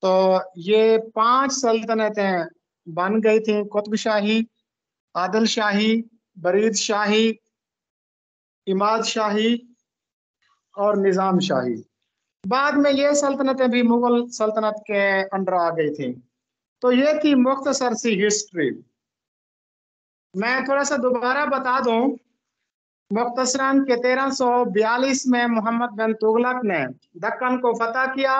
तो ये 5 सल्तनतें बन गई थी, कुतुब शाही, आदिल शाही, बरीद शाही, इमाद शाही और निज़ाम शाही। बाद में ये सल्तनतें भी मुगल सल्तनत के अंडर आ गई थी। तो ये थी मुख्तसर सी हिस्ट्री। मैं थोड़ा सा दोबारा बता दूं, मुख्तसरन के 1342 में मोहम्मद बिन तुगलक ने दक्कन को फतह किया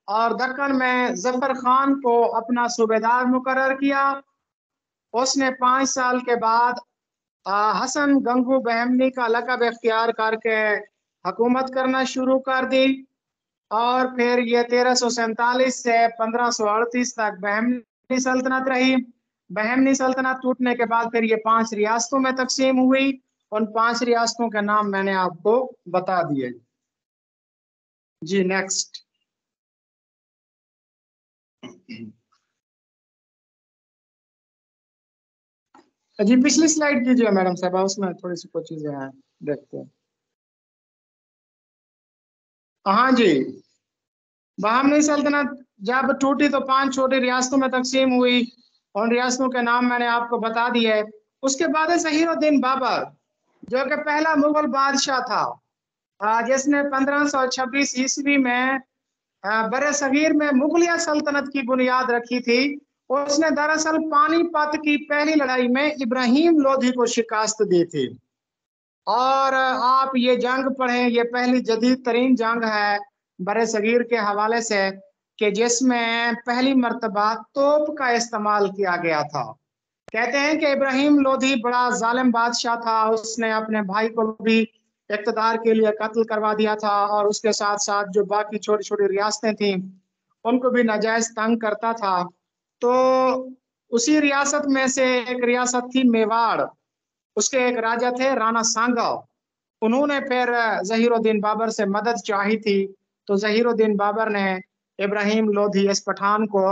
और दक्कन में जफर खान को अपना सूबेदार मुकर्रर किया। उसने 5 साल के बाद हसन गंगू बहमनी का लक़ब इख्तियार करके हुकूमत करना शुरू कर दी और फिर ये 1347 से 1538 तक बहमनी सल्तनत रही। बहमनी सल्तनत टूटने के बाद फिर ये 5 रियासतों में तकसीम हुई। उन 5 रियासतों के नाम मैंने आपको बता दिए। जी नेक्स्ट। जी पिछली स्लाइड कीजिए मैडम साहब, उसमें थोड़ी सी कुछ चीजें हैं, देखते हैं। हाँ जी, बहमनी सल्तनत जब टूटी तो 5 छोटी रियासतों में तकसीम हुई। उन रियासतों के नाम मैंने आपको बता दिए। उसके बाद ज़हीरुद्दीन बाबर, जो कि पहला मुगल बादशाह था, जिसने 1526 ईस्वी में बरे सगीर में मुगलिया सल्तनत की बुनियाद रखी थी। उसने दरअसल पानीपत की पहली लड़ाई में इब्राहिम लोधी को शिकस्त दी थी। और आप ये जंग पढ़ें, ये पहली जदीद तरीन जंग है बरे सगीर के हवाले से कि जिसमें पहली मर्तबा तोप का इस्तेमाल किया गया था। कहते हैं कि इब्राहिम लोधी बड़ा जालिम बादशाह था। उसने अपने भाई को भी इक़्तिदार के लिए कत्ल करवा दिया था और उसके साथ साथ जो बाकी छोटी छोटी रियासतें थीं उनको भी नाजायज तंग करता था। तो उसी रियासत में से एक रियासत थी मेवाड़, उसके एक राजा थे राणा सांगा। उन्होंने फिर ज़हीरुद्दीन बाबर से मदद चाही थी। तो ज़हीरुद्दीन बाबर ने इब्राहिम लोधी इस पठान को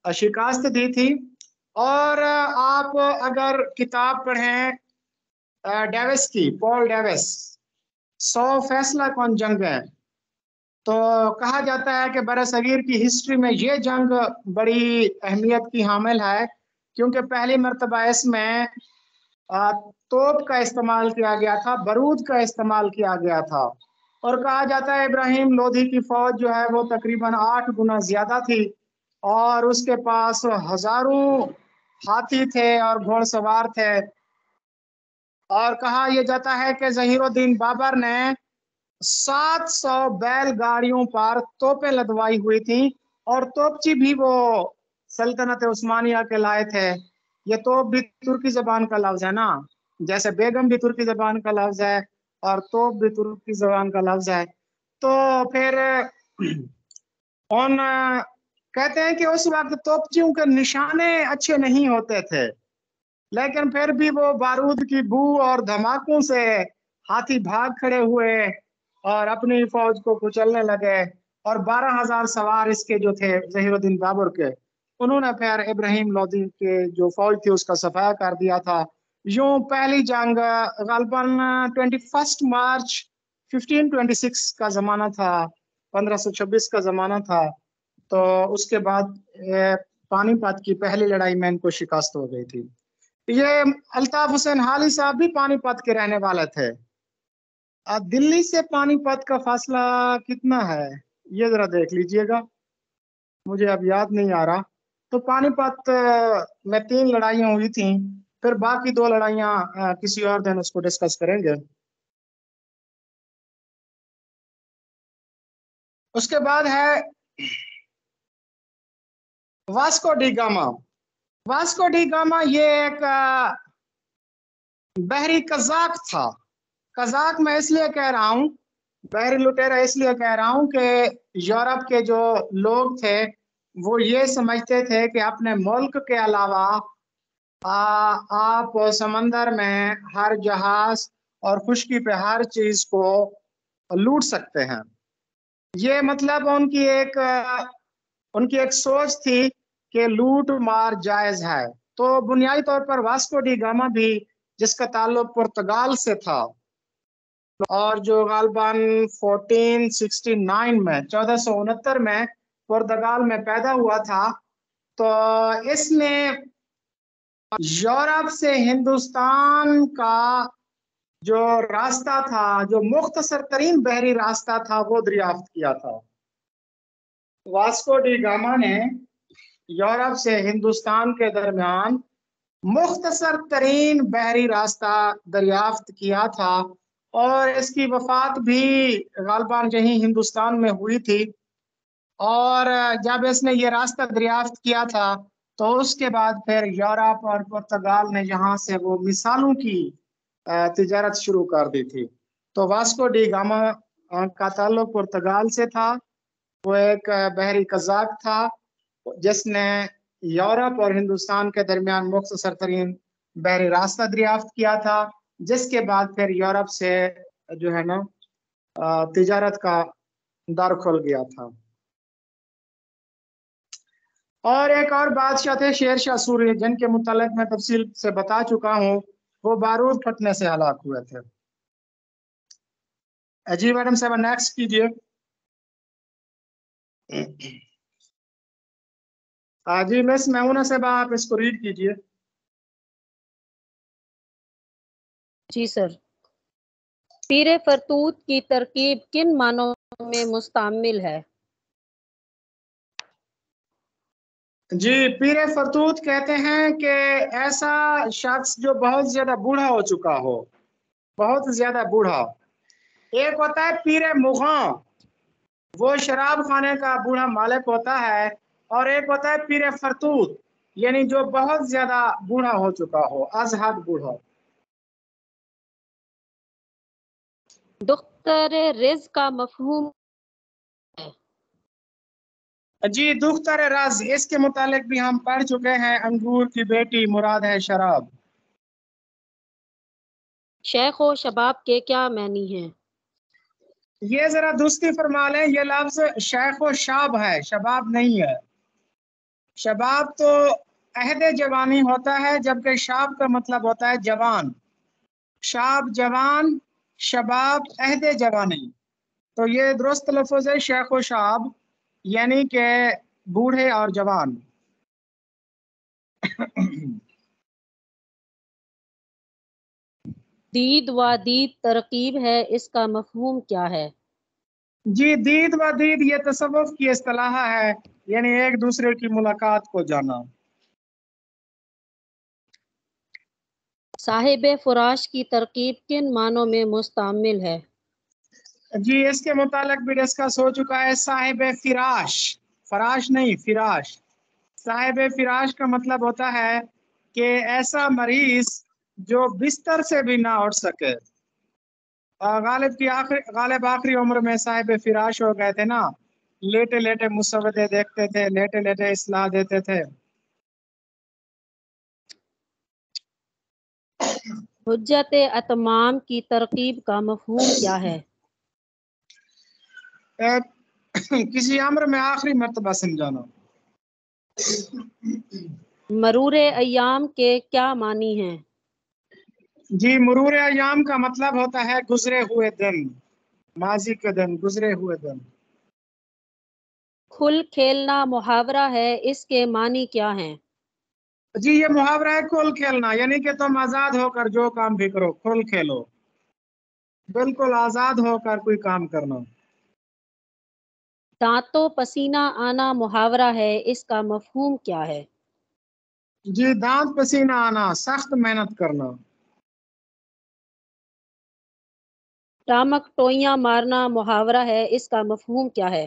शिकस्त दी थी। और आप अगर किताब पढ़ें डेविस की, पॉल डेविस, 100 फैसला कौन जंग है, तो कहा जाता है कि बरसगीर की हिस्ट्री में ये जंग बड़ी अहमियत की हामिल है, क्योंकि पहली मर्तबा इसमें तोप का इस्तेमाल किया गया था, बारूद का इस्तेमाल किया गया था। और कहा जाता है इब्राहिम लोधी की फौज जो है वो तकरीबन 8 गुना ज्यादा थी और उसके पास हजारों हाथी थे और घोड़सवार थे। और कहा यह जाता है कि ज़हीरुद्दीन बाबर ने 700 बैलगाड़ियों पर तोपें लदवाई हुई थी और तोपची भी वो सल्तनत उस्मानिया के लाए थे। یہ توپ بھی ترکی زبان کا لفظ ہے نا، جیسے بیگم بھی ترکی زبان کا لفظ ہے اور توپ بھی ترکی زبان کا لفظ ہے. تو پھر کہتے ہیں کہ اس وقت توپچیوں کے نشانے اچھے نہیں ہوتے تھے، لیکن پھر بھی وہ بارود کی بو اور دھماکوں سے ہاتھی بھاگ کھڑے ہوئے اور اپنی فوج کو کچلنے لگے، اور 12,000 سوار اس کے جو تھے ظہیر الدین بابر کے، انہوں نے پھر ابراہیم لودھی کے جو فوج تھی اس کا صفایا کر دیا تھا. یوں پہلی جنگ غالباً 21 مارچ 1526 کا زمانہ تھا، 1526 کا زمانہ تھا. تو اس کے بعد پانی پت کی پہلی لڑائی میں ان کو شکست ہو گئی تھی. یہ الطاف حسین حالی صاحب بھی پانی پت کے رہنے والے تھے. دلی سے پانی پت کا فاصلہ کتنا ہے یہ ذرا دیکھ لیجئے گا، مجھے اب یاد نہیں آ رہا. تو پانی پت میں 3 لڑائیاں ہوئی تھیں، پھر باقی 2 لڑائیاں کسی اور دن اس کو ڈسکس کریں گے. اس کے بعد ہے Vasco da Gama. Vasco da Gama یہ ایک بحری قزاق تھا. قزاق میں اس لیے کہہ رہا ہوں، بحری لٹیرا اس لیے کہہ رہا ہوں کہ یورپ کے جو لوگ تھے وہ یہ سمجھتے تھے کہ اپنے ملک کے علاوہ آپ سمندر میں ہر جہاز اور خشکی پہ ہر چیز کو لوٹ سکتے ہیں. یہ مطلب ان کی ایک سوچ تھی کہ لوٹ مار جائز ہے. تو بنیادی طور پر واسکو ڈی گاما بھی، جس کا تعلق پرتگال سے تھا اور جو غالباً 1469 میں 1469 میں پرتگال میں پیدا ہوا تھا، تو اس نے یورپ سے ہندوستان کا جو راستہ تھا، جو مختصر ترین بحری راستہ تھا، وہ دریافت کیا تھا. واسکو ڈی گاما نے یورپ سے ہندوستان کے درمیان مختصر ترین بحری راستہ دریافت کیا تھا، اور اس کی وفات بھی غالباً یہیں ہندوستان میں ہوئی تھی. اور جب اس نے یہ راستہ دریافت کیا تھا تو اس کے بعد پھر یورپ اور پرتگال نے یہاں سے وہ مثالوں کی تجارت شروع کر دی تھی. تو واسکو ڈی گاما کا تعلق پرتگال سے تھا. وہ ایک بحری قزاق تھا جس نے یورپ اور ہندوستان کے درمیان مختصر ترین بحری راستہ دریافت کیا تھا، جس کے بعد پھر یورپ سے جو ہے نا تجارت کا در کھل گیا تھا. اور ایک اور بادشاہ تھے شیر شاہ سوری، جن کے متعلق میں تفصیل سے بتا چکا ہوں، وہ بارود پھٹنے سے ہلاک ہوئے تھے. جی میڈم صاحب نیکسٹ کیجئے. جی مس میمونہ صاحب آپ اس کو ریڈ کیجئے. جی سر. پیر فرتوت کی ترکیب کن معنوں میں مستعمل ہے؟ جی پیر فرتوت کہتے ہیں کہ ایسا شخص جو بہت زیادہ بوڑھا ہو چکا ہو، بہت زیادہ بوڑھا. ایک ہوتا ہے پیر مغاں، وہ شراب خانے کا بوڑھا مالک ہوتا ہے، اور ایک ہوتا ہے پیر فرتوت، یعنی جو بہت زیادہ بوڑھا ہو چکا ہو، از حد بوڑھا. دختر رزق کا مفہوم ہے؟ جی دختر رز، اس کے متعلق بھی ہم پڑھ چکے ہیں. انگور کی بیٹی مراد ہے شراب. شیخ و شباب کے کیا معنی ہیں؟ یہ ذرا درستی فرما لیں، یہ لفظ شیخ و شاب ہے، شباب نہیں ہے. شباب تو عہد جوانی ہوتا ہے، جبکہ شاب کا مطلب ہوتا ہے جوان. شاب جوان، شباب عہد جوانی. تو یہ درست لفظ ہے شیخ و شاب، یعنی کہ بوڑھے اور جوان. دید و دید ترکیب ہے، اس کا مفہوم کیا ہے؟ جی دید و دید یہ تصوف کی اصطلاح ہے، یعنی ایک دوسرے کی ملاقات کو جانا. صاحب فراش کی ترکیب کن معنوں میں مستعمل ہے؟ جی اس کے متعلق بھی ڈسکس ہو چکا ہے. صاحب فراش، فراش نہیں فراش. صاحب فراش کا مطلب ہوتا ہے کہ ایسا مریض جو بستر سے بھی نہ اٹھ سکے. غالب آخری عمر میں صاحب فراش ہو گئے تھے نا، لیٹے لیٹے مسودے دیکھتے تھے، لیٹے لیٹے اصلاح دیتے تھے. حجت اتمام کی ترکیب کا مفہوم کیا ہے؟ کسی امر میں آخری مرتبہ سمجھانا. مرور ایام کے کیا معنی ہیں؟ جی، مرور ایام کا مطلب ہوتا ہے گزرے ہوئے دن، ماضی کے دن، گزرے ہوئے دن. کھل کھیلنا محاورہ ہے، اس کے معنی کیا ہیں؟ جی، یہ محاورہ ہے کھل کھیلنا، یعنی کہ تم آزاد ہو کر جو کام بھی کرو، کھل کھیلو، بالکل آزاد ہو کر کوئی کام کرنا. دانتوں پسینہ آنا محاورہ ہے، اس کا مفہوم کیا ہے؟ جی، دانت پسینہ آنا، سخت محنت کرنا. ٹامک ٹوئیاں مارنا محاورہ ہے، اس کا مفہوم کیا ہے؟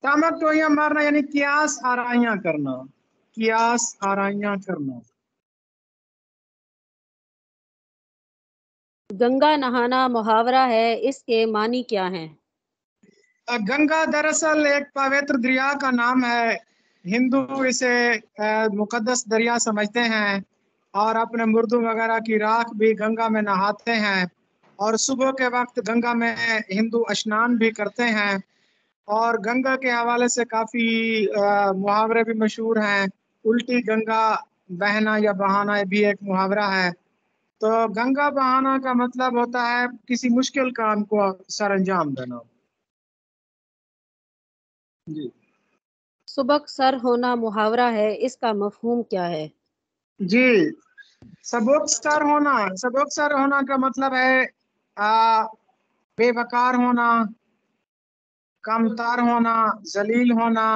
ٹامک ٹوئیاں مارنا یعنی قیاس آرائیاں کرنا، قیاس آرائیاں کرنا. گنگا نہانا محاورہ ہے، اس کے معنی کیا ہیں؟ گنگا دراصل ایک پوتر دریا کا نام ہے. ہندو اسے مقدس دریا سمجھتے ہیں اور اپنے مردوں وغیرہ کی راکھ بھی گنگا میں نہاتے ہیں، اور صبح کے وقت گنگا میں ہندو اشنان بھی کرتے ہیں. اور گنگا کے حوالے سے کافی محاورے بھی مشہور ہیں. الٹی گنگا بہنا یا بہانا بھی ایک محاورہ ہے. تو گنگا بہانا کا مطلب ہوتا ہے کسی مشکل کام کو سر انجام دینا. جی سبک سر ہونا محاورہ ہے، اس کا مفہوم کیا ہے؟ جی، سبک سر ہونا کا مطلب ہے بے وقار ہونا، کمتار ہونا، ذلیل ہونا،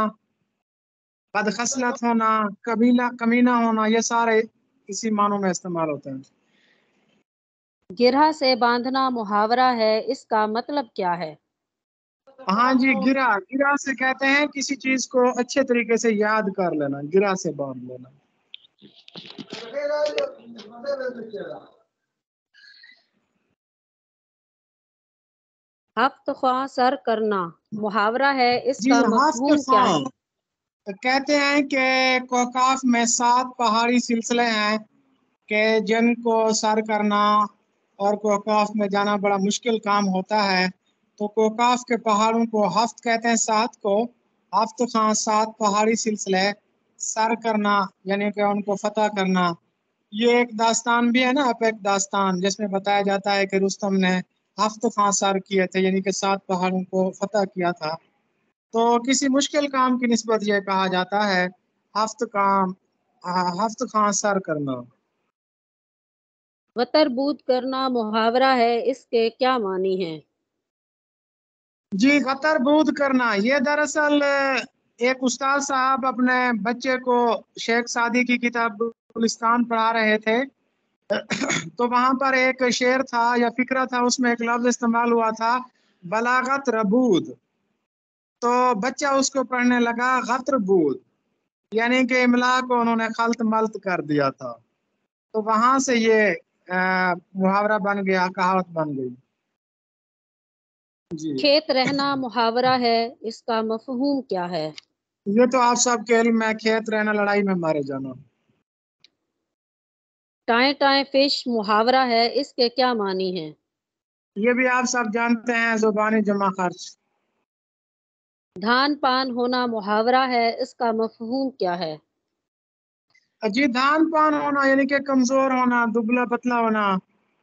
بدخصلت ہونا، کمینہ ہونا، یہ سارے اسی معنوں میں استعمال ہوتے ہیں. گرہ سے باندھنا محاورہ ہے، اس کا مطلب کیا ہے؟ ہاں جی، گرہ سے کہتے ہیں کسی چیز کو اچھے طریقے سے یاد کر لینا، گرہ سے باندھ لینا. ہفت خواہ سر کرنا محاورہ ہے، اس جی، کا ہفت مفہوم کیا ہے؟ خواہ کہتے ہیں کہ کوکاف میں 7 پہاڑی سلسلے ہیں کہ جن کو سر کرنا اور کوکاف میں جانا بڑا مشکل کام ہوتا ہے. تو کوکاف کے پہاڑوں کو ہفت کہتے ہیں، 7 کو. ہفت خواہ 7 پہاڑی سلسلے سر کرنا یعنی کہ ان کو فتح کرنا. یہ ایک داستان بھی ہے نا، ایک داستان جس میں بتایا جاتا ہے کہ رستم نے ہفت خواہ سر کیے تھے، یعنی کہ 7 پہاڑوں کو فتح کیا تھا. تو کسی مشکل کام کی نسبت یہ کہا جاتا ہے ہفت خواہ سر کرنا. وتر بود کرنا محاورہ ہے، اس کے کیا معنی ہیں؟ جی، غطر بود کرنا، یہ دراصل ایک استاد صاحب اپنے بچے کو شیخ سعدی کی کتاب گلستان پڑھا رہے تھے. تو وہاں پر ایک شعر تھا یا فقرہ تھا، اس میں ایک لفظ استعمال ہوا تھا بلاغت ربود. تو بچہ اس کو پڑھنے لگا غطر بود، یعنی کہ املا کو انہوں نے خلط ملط کر دیا تھا. تو وہاں سے یہ محاورہ بن گیا، کہاوت بن گئی. جی، کھیت رہنا محاورہ ہے، اس کا مفہوم کیا ہے؟ یہ تو آپ سب کے علم میں، کھیت رہنا لڑائی میں مارے جانا. ٹائیں ٹائیں فش محاورہ ہے، اس کے کیا معنی ہیں؟ یہ بھی آپ سب جانتے ہیں، زبانی جمع خرچ. دھان پان ہونا محاورہ ہے، اس کا مفہوم کیا ہے؟ جی، دھان پان ہونا یعنی کہ کمزور ہونا، دبلا پتلا ہونا.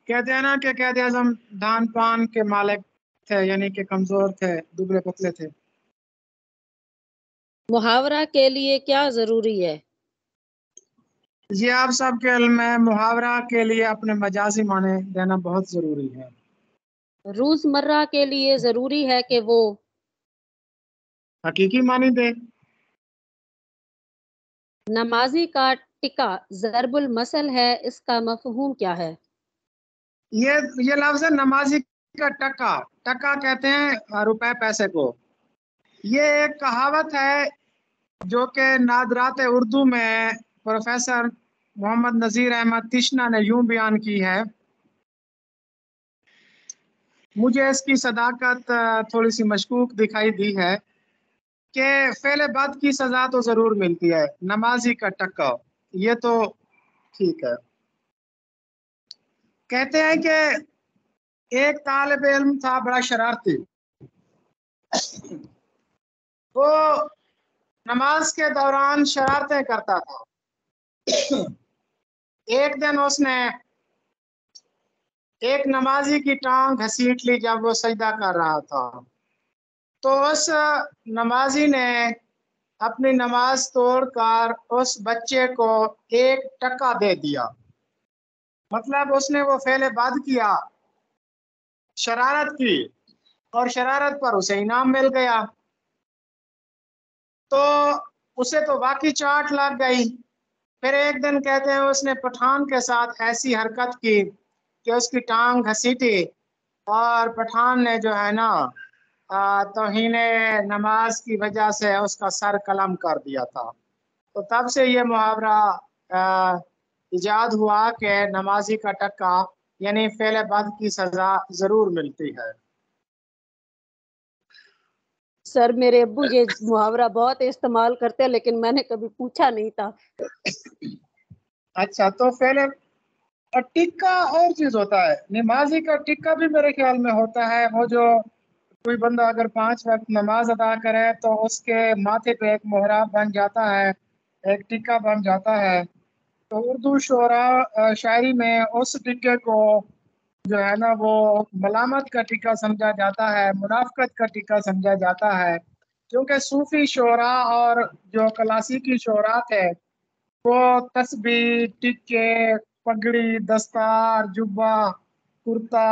کہتے ہیں نا کہ قائد اعظم دھان پان کے مالک تھے، یعنی کہ کمزور تھے، دبلے پتلے تھے. محاورہ کے لیے کیا ضروری ہے؟ یہ آپ سب کے علم میں، محاورہ کے لیے اپنے مجازی معنی دینا بہت ضروری ہے. روزمرہ کے لیے ضروری ہے کہ وہ حقیقی معنی دے. نمازی کا ٹکا ضرب المثل ہے، اس کا مفہوم کیا ہے؟ یہ لفظ ہے نمازی کا ٹکا. ٹکا کہتے ہیں روپے پیسے کو. یہ ایک کہاوت ہے جو کہ نادرات اردو میں پروفیسر मोहम्मद नज़ीर अहमद तिश्ना ने यूं बयान की है, मुझे इसकी सदाकत थोड़ी सी मशकूक दिखाई दी है कि फेले बद की सजा तो जरूर मिलती है, नमाजी का टक्का ये तो ठीक है। कहते हैं कि एक तालिब इल्म था बड़ा शरारती, वो नमाज के दौरान शरारतें करता था। एक दिन उसने एक नमाजी की टांग घसीट ली जब वो सजदा कर रहा था, तो उस नमाजी ने अपनी नमाज तोड़कर उस बच्चे को एक टका दे दिया। मतलब उसने वो फेले बद किया, शरारत की, और शरारत पर उसे इनाम मिल गया। तो उसे तो वाकई चाट लग गई। फिर एक दिन कहते हैं उसने पठान के साथ ऐसी हरकत की कि उसकी टांग घसीटी और पठान ने जो है ना तौहीने नमाज की वजह से उसका सर कलम कर दिया था। तो तब से ये मुहावरा इजाद हुआ कि नमाजी का टक्का यानी फेले बद की सजा जरूर मिलती है। सर मेरे अब्बू ये मुहावरा बहुत इस्तेमाल करते हैं, लेकिन मैंने कभी पूछा नहीं था। अच्छा, तो फेले और टिक्का और चीज होता है, नमाजी का टिक्का भी मेरे ख्याल में होता है। वो जो कोई बंदा अगर 5 वक्त नमाज अदा करे तो उसके माथे पे एक मोहरा बन जाता है, एक टिक्का बन जाता है। तो उर्दू शोरा शायरी में उस टिक्के को जो है ना वो मलामत का टिक्का समझा जाता है, मुनाफकत का टिक्का समझा जाता है, क्योंकि सूफी शोरा और जो क्लासिकी शोरा थे वो तस्बीह, टिक्के, पगड़ी, दस्तार, जुब्बा, कुर्ता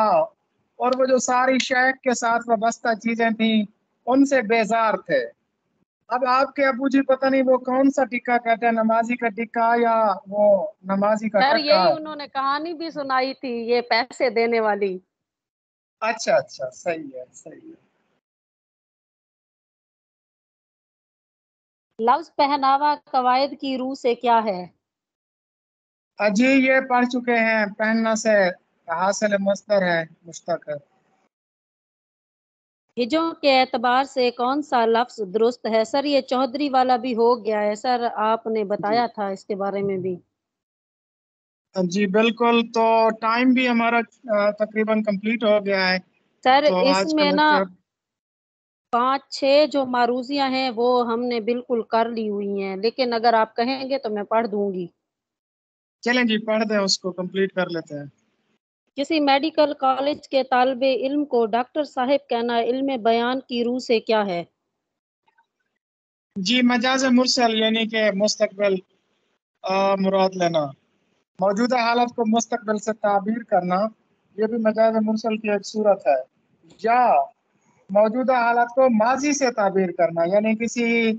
और वो जो सारी शेख के साथ वाबस्ता चीजें थी उनसे बेजार थे। अब आपके अबू जी पता नहीं वो कौन सा टिक्का कहते हैं, नमाजी का टिक्का या वो नमाजी का सर टक्का। यही उन्होंने कहानी भी सुनाई थी, ये पैसे देने वाली। अच्छा अच्छा, सही है सही है। लफ्ज पहनावा कवायद की रूह से क्या है? अजी ये पढ़ चुके हैं, पहनना से हासिल मस्तर है, मुश्तक है। हिजों के एतबार से कौन सा लफ्ज दुरुस्त है? सर ये चौधरी वाला भी हो गया है सर, आपने बताया था इसके बारे में भी। जी बिल्कुल, तो टाइम भी हमारा तकरीबन कंप्लीट हो गया है। सर तो आज का इसमें ना लेक्चर 5-6 जो मारूजियां हैं वो हमने बिल्कुल कर ली हुई हैं, लेकिन अगर आप कहेंगे तो मैं पढ़ दूंगी। चलें जी, पढ़ दें, उसको कंप्लीट कर लेते हैं। किसी मेडिकल कॉलेज के तालिबे इल्म को डॉक्टर साहब कहना इल्म बयान की रूह से क्या है? जी मजाज मुरसल यानी कि मुस्तकबिल मुराद लेना, मौजूदा हालत को मुस्तकबिल से ताबीर करना, ये भी मजाज मुरसल की एक सूरत है। या मौजूदा हालत को माजी से ताबीर करना, यानी किसी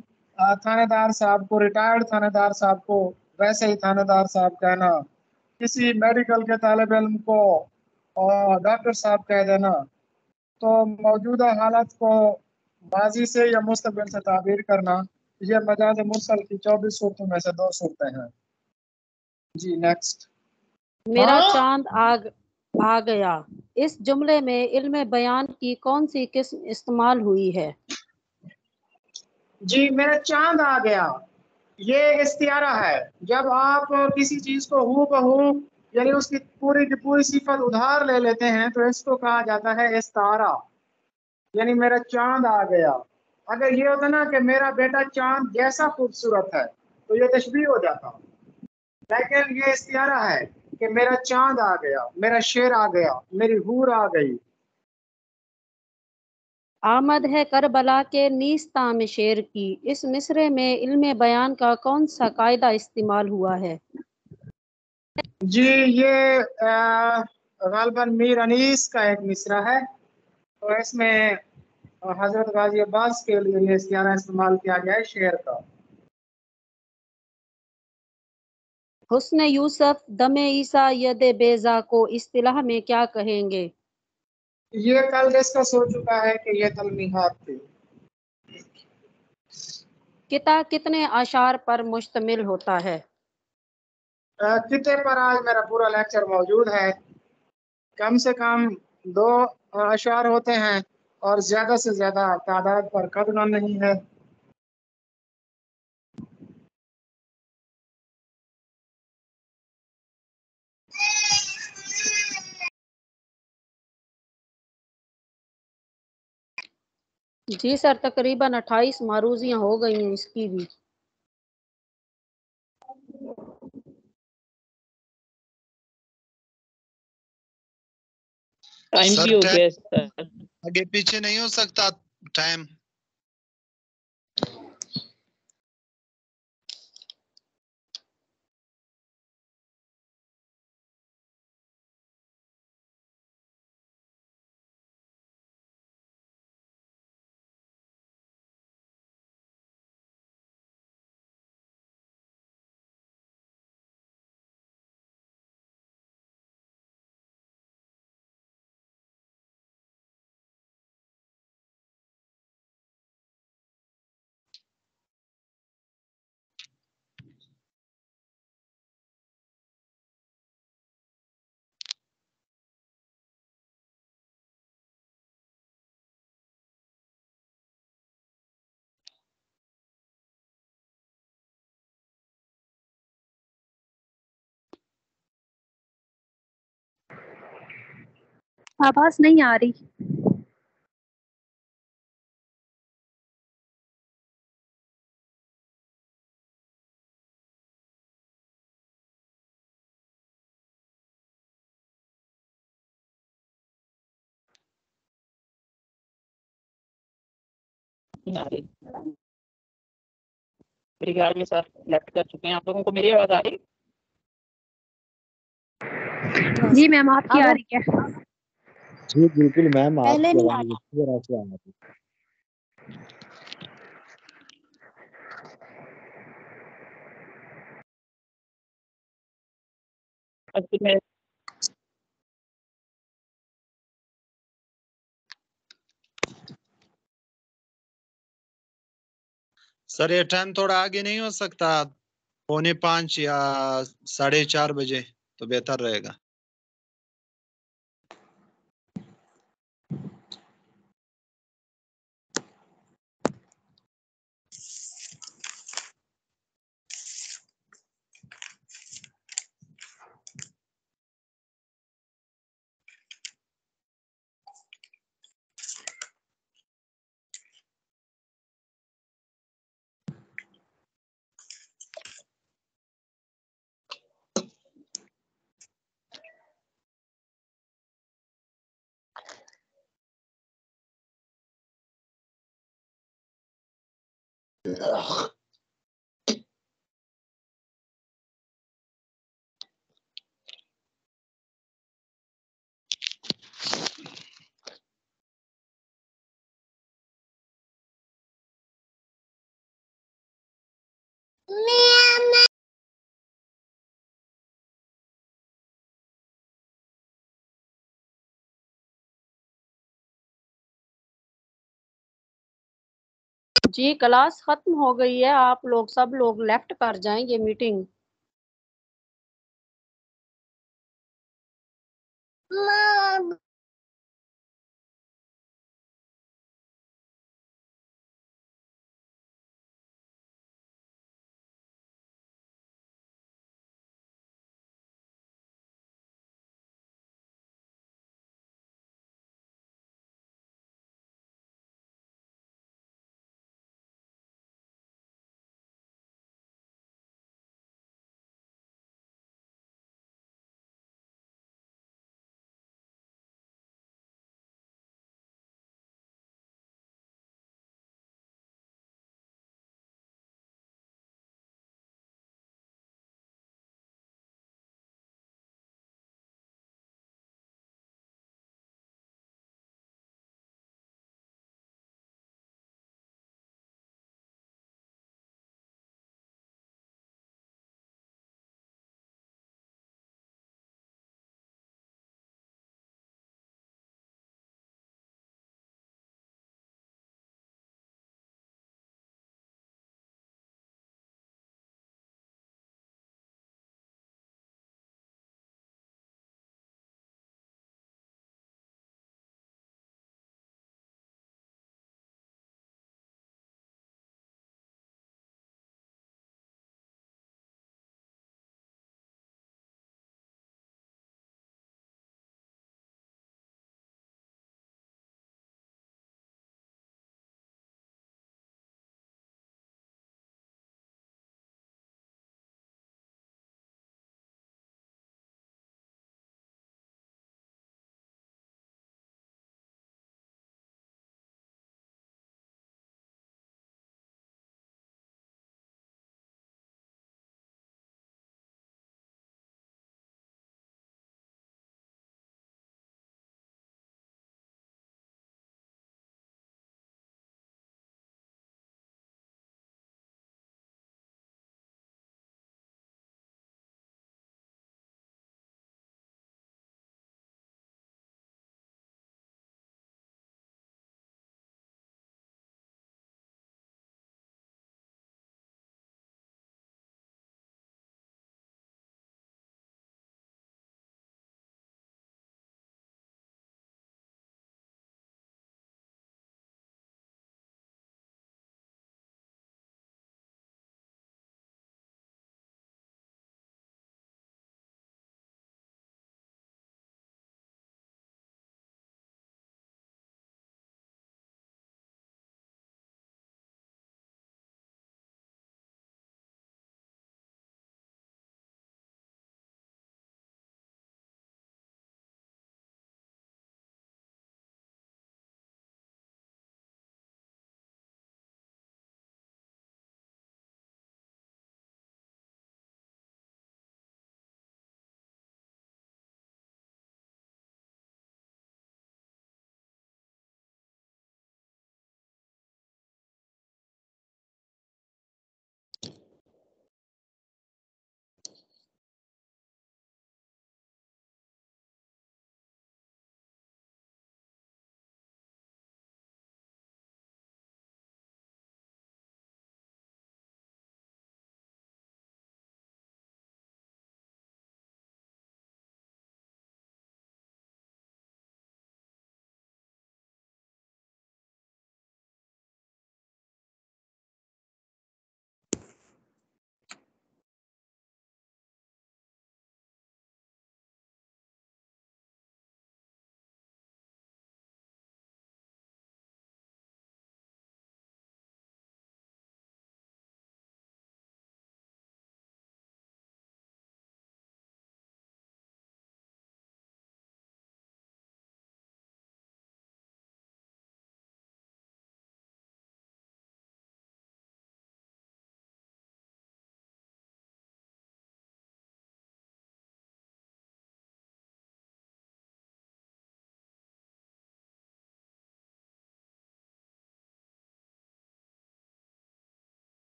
थानेदार साहब को, रिटायर्ड थानेदार साहब को वैसे ही थानेदार साहब कहना, किसी मेडिकल के तालिब इल्म को डॉक्टर साहब कह देना। तो मौजूदा हालत को माजी से या मुस्तकबिल से ताबीर करना, ये मजाज मुरसल की 24 सूरतों में से 2 सूरतें हैं। जी नेक्स्ट। मेरा चांद आ गया, इस जुमले में इल्म बयान की कौन सी किस्म इस्तेमाल हुई है? जी मेरा चांद आ गया, ये इस्तियारा है। जब आप किसी चीज को हू बहू यानी उसकी पूरी की पूरी सिफत उधार ले लेते हैं तो इसको कहा जाता है इस्तारा, यानी मेरा चांद आ गया। अगर ये होता ना कि मेरा बेटा चांद जैसा खूबसूरत है तो ये तशबीह हो जाता, लेकिन ये इस्तियारा है कि मेरा चांद आ गया, मेरा शेर आ गया, मेरी हूर आ गई। आमद है करबला के नीस्ता में शेर की, इस मिसरे में इल्म बयान का कौन सा कायदा इस्तेमाल हुआ है? जी ये गालिबन मीर अनीस का एक मिसरा है, तो इसमें हजरत गाजी अब्बास के लिए ये इस्तियारा इस्तेमाल किया गया है शेर का। हुस्न यूसुफ दमे ईसा यदे बेजा को इस्तिलाह में क्या कहेंगे? ये कल डिस्कस हो चुका है कि ये तलमीहात थी। किता कितने आशार पर मुश्तमिल होता है? खिते पर आज मेरा पूरा लेक्चर मौजूद है। कम से कम 2 अशार होते हैं और ज़्यादा से ज़्यादा तादाद पर कदर नहीं है। جی سر، تقریباً 28 معروضیاں ہو گئی ہیں اس کی بھی۔ ٹائم سر بھی ہو گیا سر۔ آگے پیچھے نہیں ہو سکتا ٹائم؟ آواز نہیں آ رہی۔ میرے خیال میں سر لیفٹ کر چکے ہیں۔ آپ لوگوں کو میری آواز آ رہی؟ جی میم آپ کی آ رہی ہے۔ جی بالکل میم، آپ پہلے کی نہیں آواز اچھی طرح سے آ رہی ہے۔ میں سر یہ ٹائم تھوڑا آگے نہیں ہو سکتا؟ 4:45 یا 4:30 بجے تو بہتر رہے گا۔ جی کلاس ختم ہو گئی ہے، آپ لوگ سب لوگ لیفٹ کر جائیں یہ میٹنگ۔